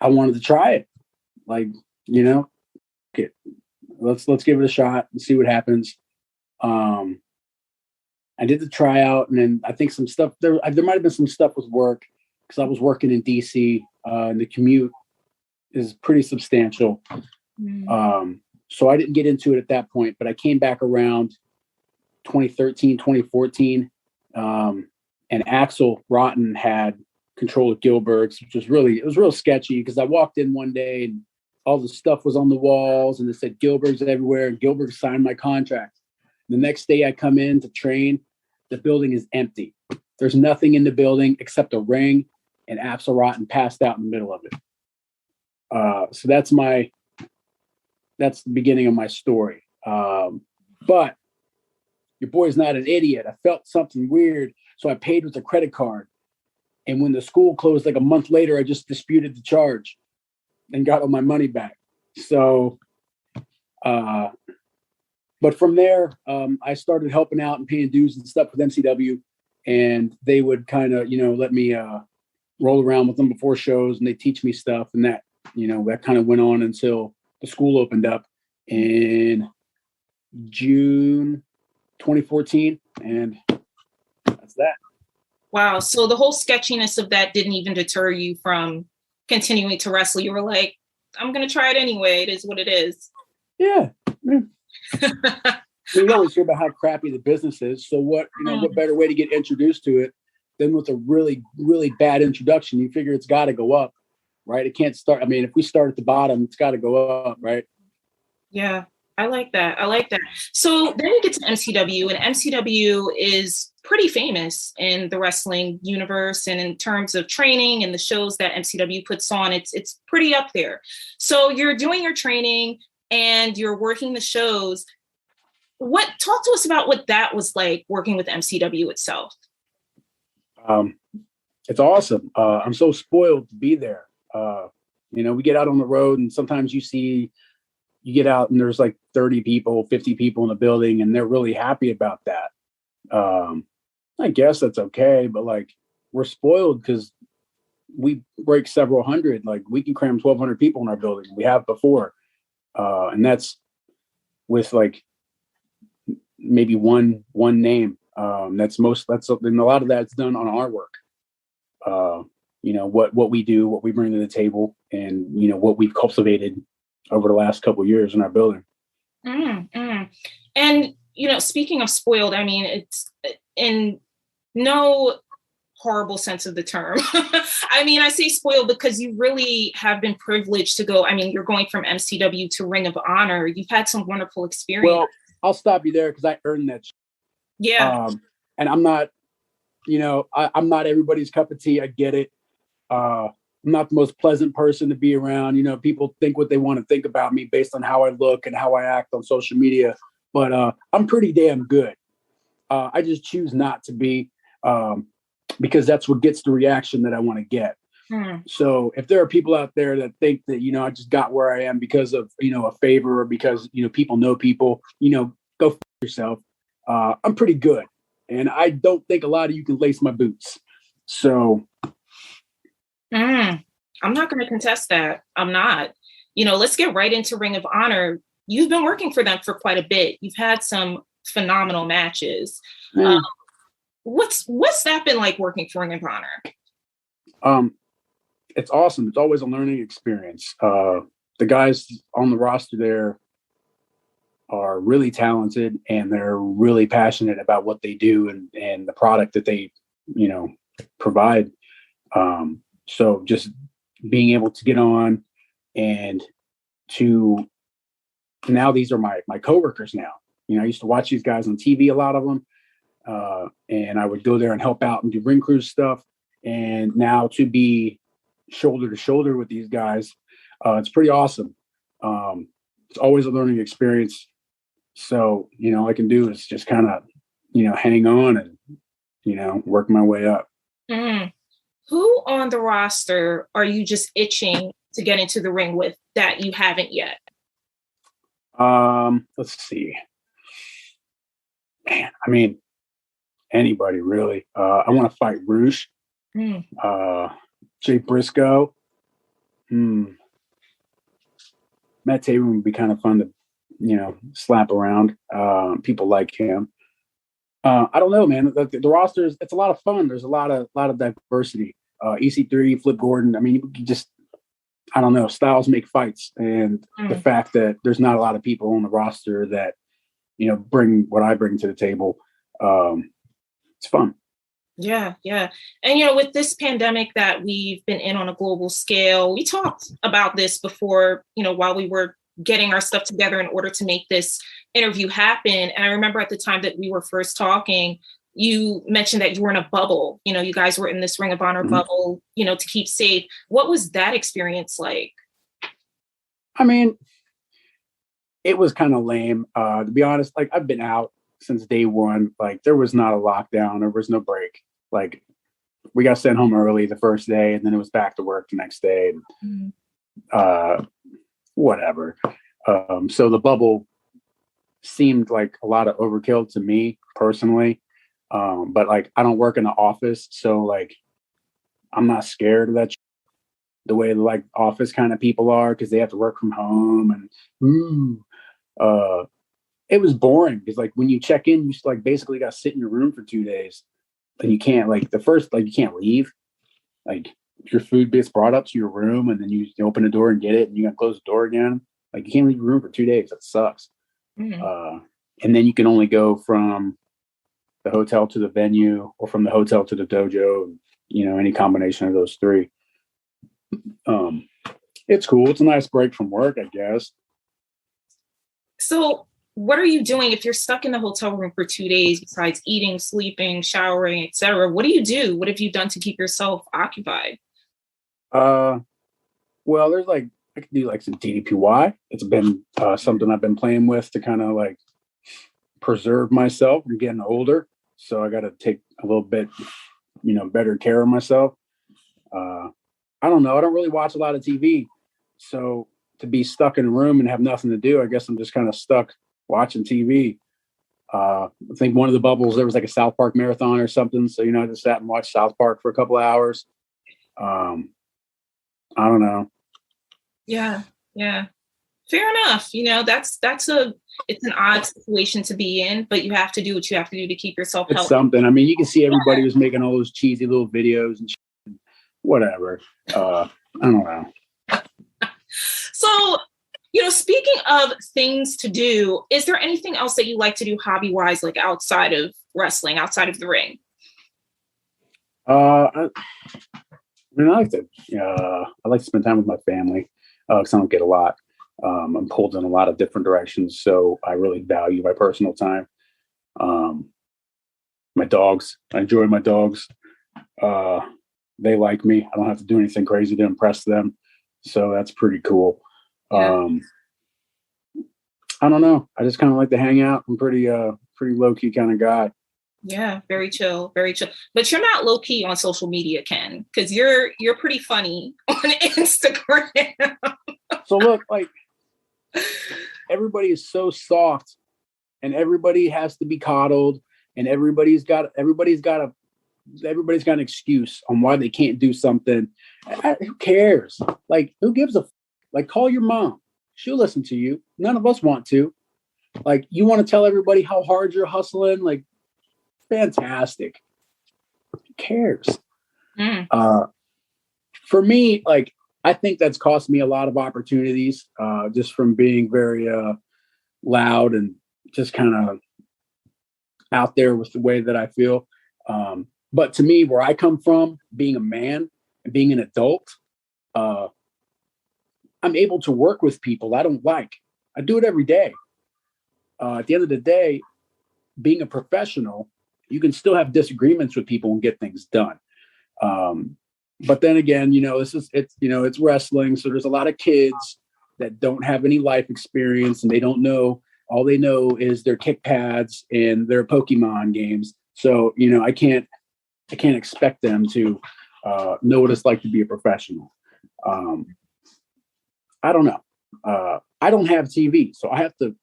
wanted to try it. Like, okay, let's give it a shot and see what happens. I did the tryout, and then I think some stuff there might have been some stuff with work because I was working in DC, and the commute is pretty substantial. So I didn't get into it at that point, but I came back around 2013, 2014, and Axel Rotten had control of Gilberg's, which was real sketchy because I walked in one day and all the stuff was on the walls and it said Gilberg's everywhere, and Gilbert signed my contract. The next day I come in to train, the building is empty. There's nothing in the building except a ring, and Axel Rotten passed out in the middle of it. So that's the beginning of my story. But your boy's not an idiot. I felt something weird, so I paid with a credit card. And when the school closed like a month later, I just disputed the charge and got all my money back. So, but from there, I started helping out and paying dues and stuff with MCW, and they would kind of, let me roll around with them before shows, and they teach me stuff, and that, that kind of went on until the school opened up in June 2014, and that's that. Wow. So the whole sketchiness of that didn't even deter you from continuing to wrestle. You were like, I'm going to try it anyway. It is what it is. Yeah. You always hear about how crappy the business is. So what better way to get introduced to it than with a really, really bad introduction? You figure it's got to go up, right? It can't start. I mean, if we start at the bottom, it's got to go up, right? Yeah, I like that. So then you get to MCW, and MCW is pretty famous in the wrestling universe, and in terms of training and the shows that MCW puts on, it's pretty up there. So you're doing your training and you're working the shows. Talk to us about what that was like working with MCW itself. It's awesome. I'm so spoiled to be there. We get out on the road, and sometimes you get out and there's like 30 people, 50 people in the building, and they're really happy about that. I guess that's okay, but like, we're spoiled because we break several hundred. Like, we can cram 1,200 people in our building. We have before. And that's with like maybe one name. That's something, a lot of that's done on our work. What we do, what we bring to the table, and what we've cultivated over the last couple of years in our building. And speaking of spoiled, I mean, it's in no horrible sense of the term. I mean, I say spoiled because you really have been privileged to go. I mean, you're going from MCW to Ring of Honor. You've had some wonderful experience. Well, I'll stop you there because I earned that. Yeah. And I'm not, I'm not everybody's cup of tea. I get it. I'm not the most pleasant person to be around. People think what they want to think about me based on how I look and how I act on social media, but I'm pretty damn good. I just choose not to be, because that's what gets the reaction that I want to get. So if there are people out there that think that, I just got where I am because of, a favor, or because, people know people, go f yourself. I'm pretty good. And I don't think a lot of you can lace my boots. So. I'm not going to contest that. I'm not. Let's get right into Ring of Honor. You've been working for them for quite a bit. You've had some phenomenal matches. What's that been like working for Ring of Honor? It's awesome. It's always a learning experience. The guys on the roster there are really talented, and they're really passionate about what they do and the product that they, provide. So just being able to get on and to now these are my coworkers now. I used to watch these guys on TV, a lot of them, and I would go there and help out and do ring crew stuff. And now to be shoulder to shoulder with these guys, it's pretty awesome. It's always a learning experience. So, all I can do is just kind of, hang on and, work my way up. Who on the roster are you just itching to get into the ring with that you haven't yet? Let's see. Man, I mean, anybody really. I want to fight Roosh. Jay Briscoe. Matt Taven would be kind of fun to, slap around. People like him. I don't know, man. The roster is, it's a lot of fun. There's a lot of diversity. EC3, Flip Gordon. I mean, you just, I don't know. Styles make fights, and the fact that there's not a lot of people on the roster that, bring what I bring to the table. It's fun. Yeah. And, with this pandemic that we've been in on a global scale, we talked about this before, while we were getting our stuff together in order to make this interview happen. And I remember at the time that we were first talking, you mentioned that you were in a bubble. You guys were in this Ring of Honor bubble, to keep safe. What was that experience like? I mean, it was kind of lame. To be honest, like, I've been out since day one. Like, there was not a lockdown. There was no break. Like, we got sent home early the first day, and then it was back to work the next day. Whatever. So the bubble seemed like a lot of overkill to me personally. But like, I don't work in the office, so like, I'm not scared of that the way like office kind of people are, because they have to work from home. And it was boring because like when you check in, you like basically got to sit in your room for 2 days, and you can't like you can't leave. Like, your food gets brought up to your room, and then you open the door and get it, and you got to close the door again. Like, you can't leave your room for 2 days. That sucks. And then you can only go from the hotel to the venue, or from the hotel to the dojo, any combination of those three. It's cool. It's a nice break from work, I guess. So what are you doing if you're stuck in the hotel room for 2 days besides eating, sleeping, showering, etc.? What do you do? What have you done to keep yourself occupied? Well, there's like, I could do like some DDPY. It's been something I've been playing with to kind of like preserve myself. I'm getting older, so I got to take a little bit, better care of myself. I don't know. I don't really watch a lot of TV, so to be stuck in a room and have nothing to do, I guess I'm just kind of stuck watching TV. I think one of the bubbles, there was like a South Park marathon or something. So, I just sat and watched South Park for a couple of hours. I don't know. Yeah. Fair enough. It's an odd situation to be in, but you have to do what you have to do to keep yourself healthy. It's something. I mean, you can see everybody was making all those cheesy little videos and whatever. I don't know. So, speaking of things to do, is there anything else that you like to do hobby-wise, like outside of wrestling, outside of the ring? I like to spend time with my family because I don't get a lot. I'm pulled in a lot of different directions, so I really value my personal time. My dogs, I enjoy my dogs. They like me. I don't have to do anything crazy to impress them, so that's pretty cool. Yeah. I don't know. I just kind of like to hang out. I'm pretty low key kind of guy. Yeah, very chill, very chill. But you're not low key on social media, Ken, because you're pretty funny on Instagram. So look, like everybody is so soft, and everybody has to be coddled, and everybody's got an excuse on why they can't do something. Who cares? Like, who gives a like? Call your mom; she'll listen to you. None of us want to. Like, you want to tell everybody how hard you're hustling? Like, fantastic. Who cares? For me, like, I think that's cost me a lot of opportunities, just from being very loud and just kind of out there with the way that I feel. But to me, where I come from, being a man and being an adult, I'm able to work with people I don't like. I do it every day. At the end of the day, being a professional, you can still have disagreements with people and get things done. But then again, it's wrestling. So there's a lot of kids that don't have any life experience, and they don't know. All they know is their kick pads and their Pokemon games. So, I can't expect them to know what it's like to be a professional. I don't know. I don't have TV, so I have to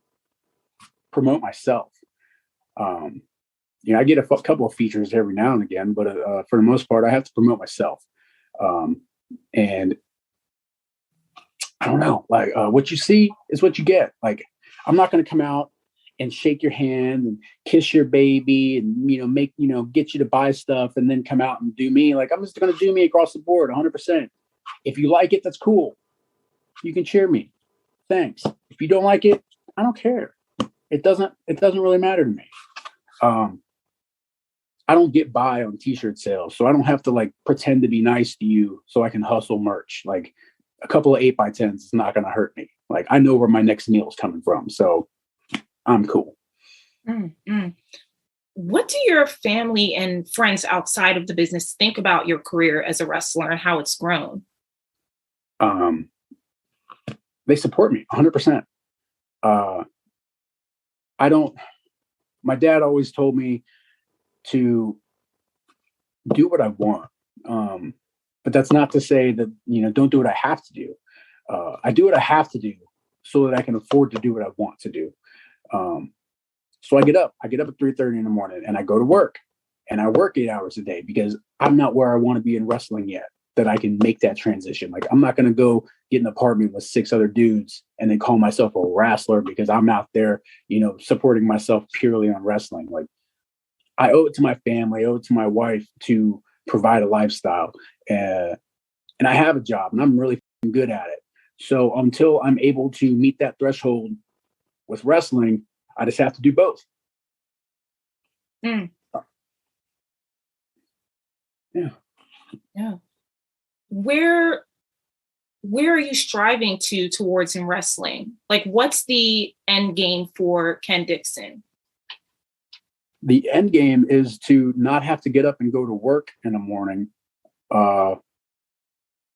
promote myself. I get a couple of features every now and again, but for the most part, I have to promote myself. And I don't know, like, what you see is what you get. Like, I'm not going to come out and shake your hand and kiss your baby and, get you to buy stuff and then come out and do me. Like, I'm just going to do me across the board 100%. If you like it, that's cool. You can cheer me. Thanks. If you don't like it, I don't care. It doesn't really matter to me. I don't get by on t-shirt sales, so I don't have to like pretend to be nice to you so I can hustle merch. Like, a couple of 8x10s is not going to hurt me. Like, I know where my next meal is coming from, so I'm cool. Mm-hmm. What do your family and friends outside of the business think about your career as a wrestler and how it's grown? They support me 100%. My dad always told me to do what I want. But that's not to say that, don't do what I have to do. I do what I have to do so that I can afford to do what I want to do. So I get up at 3:30 in the morning and I go to work, and I work 8 hours a day because I'm not where I want to be in wrestling yet, that I can make that transition. Like, I'm not going to go get an apartment with 6 other dudes and then call myself a wrestler because I'm out there, supporting myself purely on wrestling. Like, I owe it to my family, I owe it to my wife to provide a lifestyle. And I have a job and I'm really good at it. So until I'm able to meet that threshold with wrestling, I just have to do both. Yeah. Where are you striving towards in wrestling? Like, what's the end game for Ken Dixon? The end game is to not have to get up and go to work in the morning.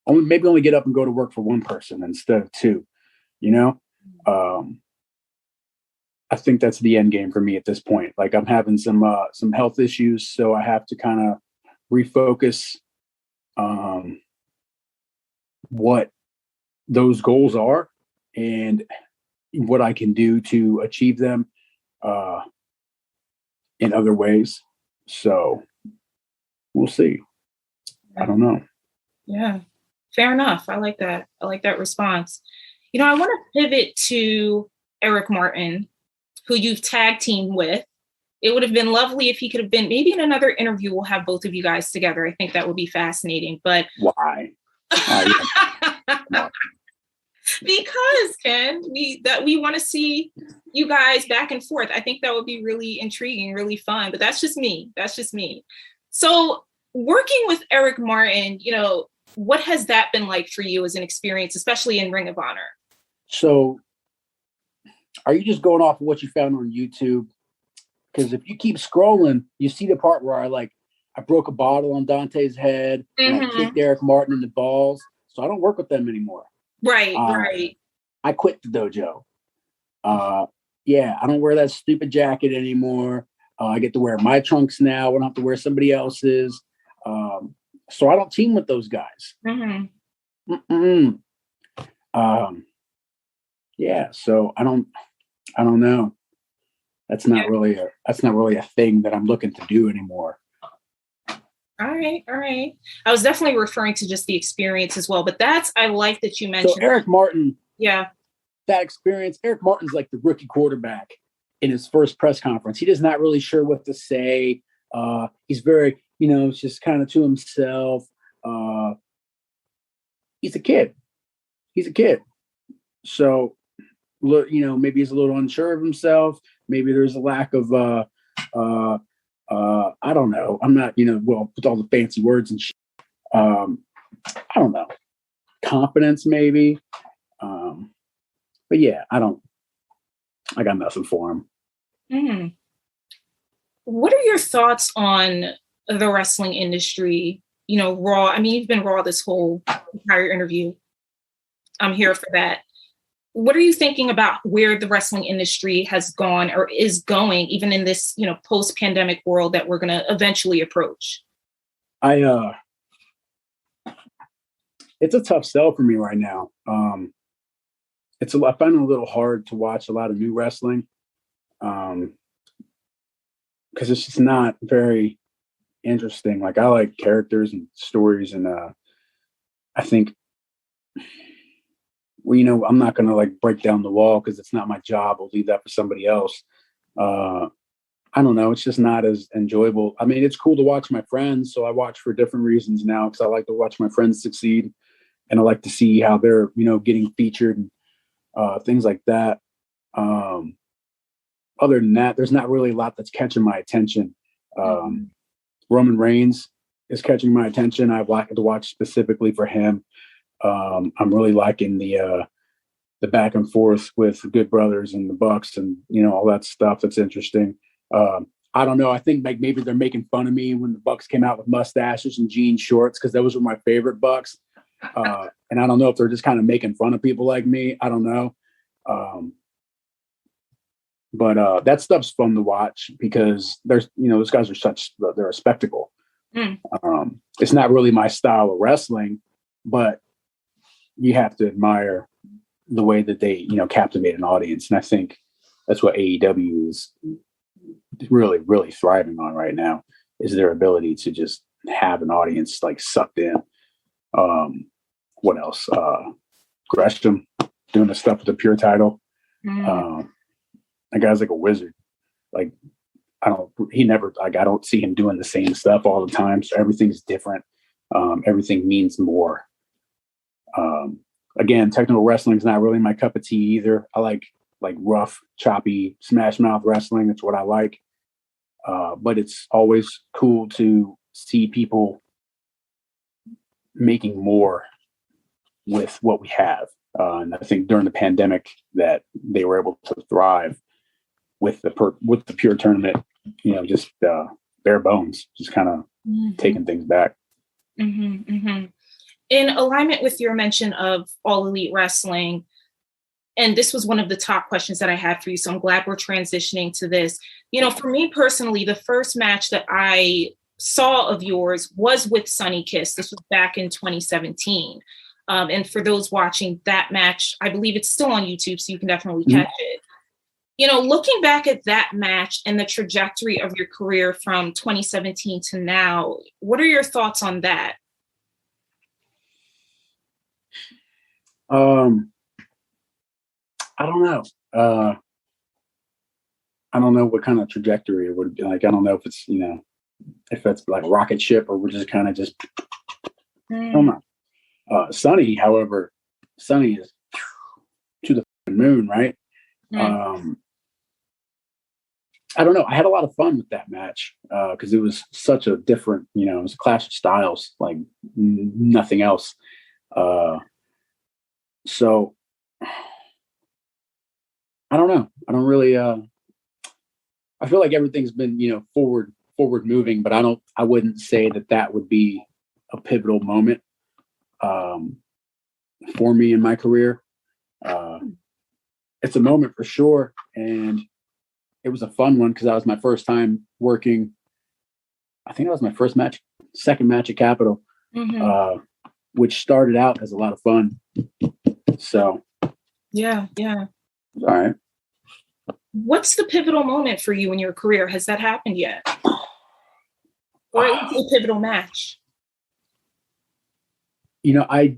Only get up and go to work for one person instead of two. I think that's the end game for me at this point. Like, I'm having some health issues, so I have to kind of refocus what those goals are and what I can do to achieve them in other ways. So we'll see. I don't know. Yeah, fair enough. I like that. I like that response. I want to pivot to Eric Martin, who you've tag teamed with. It would have been lovely if he could have been, maybe in another interview, we'll have both of you guys together. I think that would be fascinating, but why? Because, Ken, we want to see you guys back and forth. I think that would be really intriguing, really fun, but that's just me. So working with Eric Martin, what has that been like for you as an experience, especially in Ring of Honor? So are you just going off of what you found on YouTube? Because if you keep scrolling, you see the part where I broke a bottle on Dante's head and I kicked Eric Martin in the balls. So I don't work with them anymore. Right. I quit the dojo. I don't wear that stupid jacket anymore. I get to wear my trunks now. I don't have to wear somebody else's. So I don't team with those guys. Yeah. So I don't know. That's not really a thing that I'm looking to do anymore. All right. I was definitely referring to just the experience as well, but I like that you mentioned. So Eric Martin. Yeah. That experience. Eric Martin's like the rookie quarterback in his first press conference. He is not really sure what to say. He's very, just kind of to himself. He's a kid. So, maybe he's a little unsure of himself. Maybe there's a lack of, I don't know. I'm not, with all the fancy words and shit. I don't know. Confidence, maybe. But yeah, I got nothing for him. Mm-hmm. What are your thoughts on the wrestling industry? Raw. I mean, you've been Raw this whole entire interview. I'm here for that. What are you thinking about where the wrestling industry has gone or is going, even in this, post-pandemic world that we're going to eventually approach? It's a tough sell for me right now. I find it a little hard to watch a lot of new wrestling because it's just not very interesting. Like, I like characters and stories, and I think, I'm not going to break down the wall because it's not my job. I'll leave that for somebody else. I don't know. It's just not as enjoyable. I mean, it's cool to watch my friends. So I watch for different reasons now because I like to watch my friends succeed, and I like to see how they're, getting featured and things like that. Other than that, there's not really a lot that's catching my attention. Roman Reigns is catching my attention. I've liked to watch specifically for him. I'm really liking the back and forth with the Good Brothers and the Bucks and, all that stuff. That's interesting. I don't know. I think maybe they're making fun of me when the Bucks came out with mustaches and jean shorts because those were my favorite Bucks. And I don't know if they're just kind of making fun of people like me. I don't know. But that stuff's fun to watch because there's, those guys they're a spectacle. It's not really my style of wrestling, but you have to admire the way that they, captivate an audience. And I think that's what AEW is really, really thriving on right now, is their ability to just have an audience sucked in. What else? Gresham doing the stuff with the Pure title. That guy's like a wizard. I don't see him doing the same stuff all the time. So everything's different. Everything means more. Again, technical wrestling is not really my cup of tea either. I like rough, choppy, smash mouth wrestling. That's what I like. But it's always cool to see people making more with what we have. And I think during the pandemic that they were able to thrive with the Pure tournament, just bare bones, just kind of taking things back. In alignment with your mention of All Elite Wrestling, and this was one of the top questions that I had for you, so I'm glad we're transitioning to this. For me personally, the first match that I saw of yours was with Sonny Kiss. This was back in 2017. And for those watching that match, I believe it's still on YouTube, so you can definitely catch it. Looking back at that match and the trajectory of your career from 2017 to now, what are your thoughts on that? I don't know. I don't know what kind of trajectory it would be like. I don't know if it's, if it's like a rocket ship or we're just kind of just, I don't know. Sonny, however, Sonny is to the moon, right? I don't know. I had a lot of fun with that match because it was such a different, it was a clash of styles like nothing else. So I don't know. I don't really. I feel like everything's been, forward moving, but I wouldn't say that would be a pivotal moment for me in my career. It's a moment for sure, and it was a fun one because that was my first time working. I think that was my second match at Capitol, which started out as a lot of fun. So, yeah. All right. What's the pivotal moment for you in your career? Has that happened yet? Or at least a pivotal match? You know, I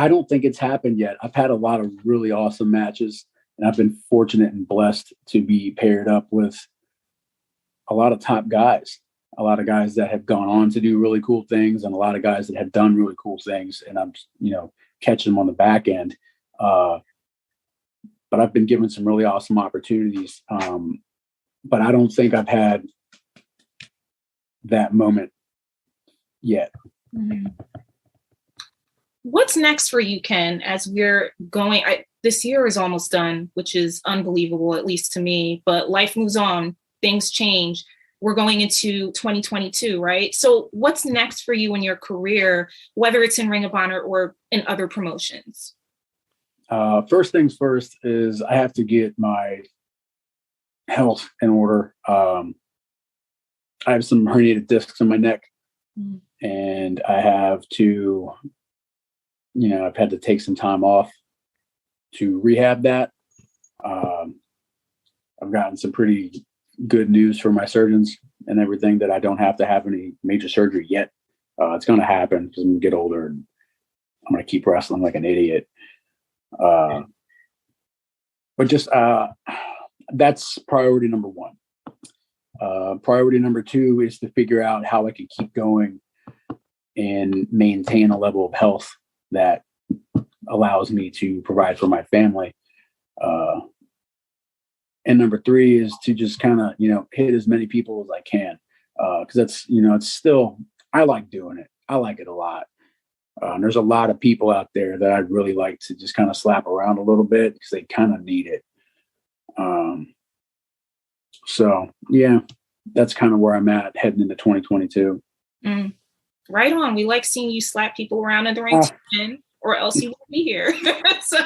don't think it's happened yet. I've had a lot of really awesome matches, and I've been fortunate and blessed to be paired up with a lot of top guys, a lot of guys that have gone on to do really cool things, and a lot of guys that have done really cool things. And I'm, catching them on the back end. But I've been given some really awesome opportunities. But I don't think I've had that moment yet. Mm-hmm. What's next for you, Ken, as we're going? This year is almost done, which is unbelievable, at least to me, but life moves on. Things change. We're going into 2022, right? So what's next for you in your career, whether it's in Ring of Honor or in other promotions? First things first is I have to get my health in order. I have some herniated discs in my neck, and I have to, I've had to take some time off to rehab that. I've gotten some pretty good news from my surgeons and everything that I don't have to have any major surgery yet. It's going to happen because I'm going to get older and I'm going to keep wrestling like an idiot. But just that's priority number one. Priority number two is to figure out how I can keep going and maintain a level of health that allows me to provide for my family. And number three is to just kind of, hit as many people as I can. Cause that's, it's still, I like doing it. I like it a lot. And there's a lot of people out there that I'd really like to just kind of slap around a little bit because they kind of need it. So yeah, that's kind of where I'm at heading into 2022. Right on. We like seeing you slap people around in the ring, or else you won't be here. So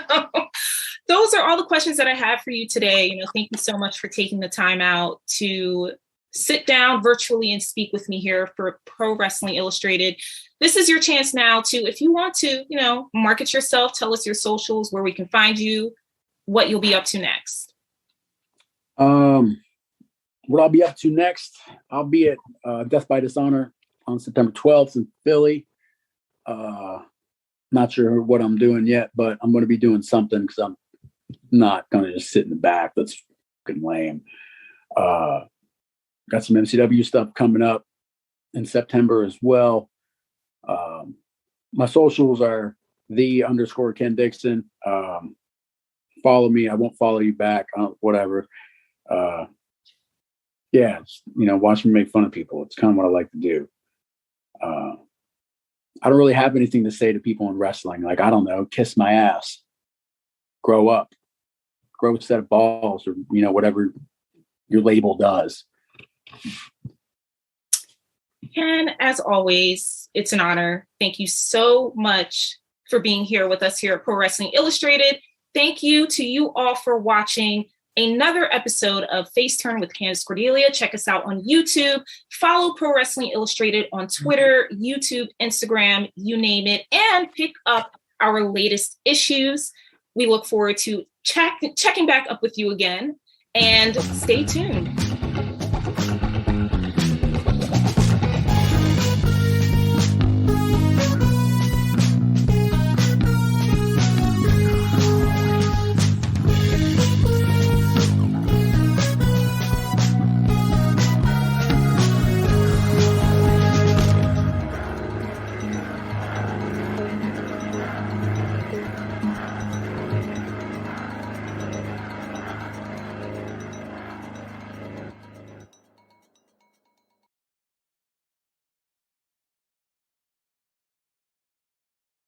those are all the questions that I have for you today. Thank you so much for taking the time out to sit down virtually and speak with me here for Pro Wrestling Illustrated. This is your chance now to, if you want to, market yourself, tell us your socials, where we can find you, what you'll be up to next. What I'll be up to next, I'll be at Death by Dishonor on September 12th in Philly. Not sure what I'm doing yet, but I'm going to be doing something because I'm not going to just sit in the back. That's fucking lame. Got some MCW stuff coming up in September as well. My socials are _Ken Dixon. Follow me. I won't follow you back. Whatever. Yeah, watch me make fun of people. It's kind of what I like to do. I don't really have anything to say to people in wrestling. Like, I don't know, kiss my ass, grow up, grow a set of balls, or, whatever your label does. Ken, as always, it's an honor. Thank you so much for being here with us here at Pro Wrestling Illustrated. Thank you to you all for watching another episode of Face Turn with Candace Cordelia. Check us out on YouTube. Follow Pro Wrestling Illustrated on Twitter, YouTube, Instagram, you name it, and pick up our latest issues. We look forward to checking back up with you again, and stay tuned.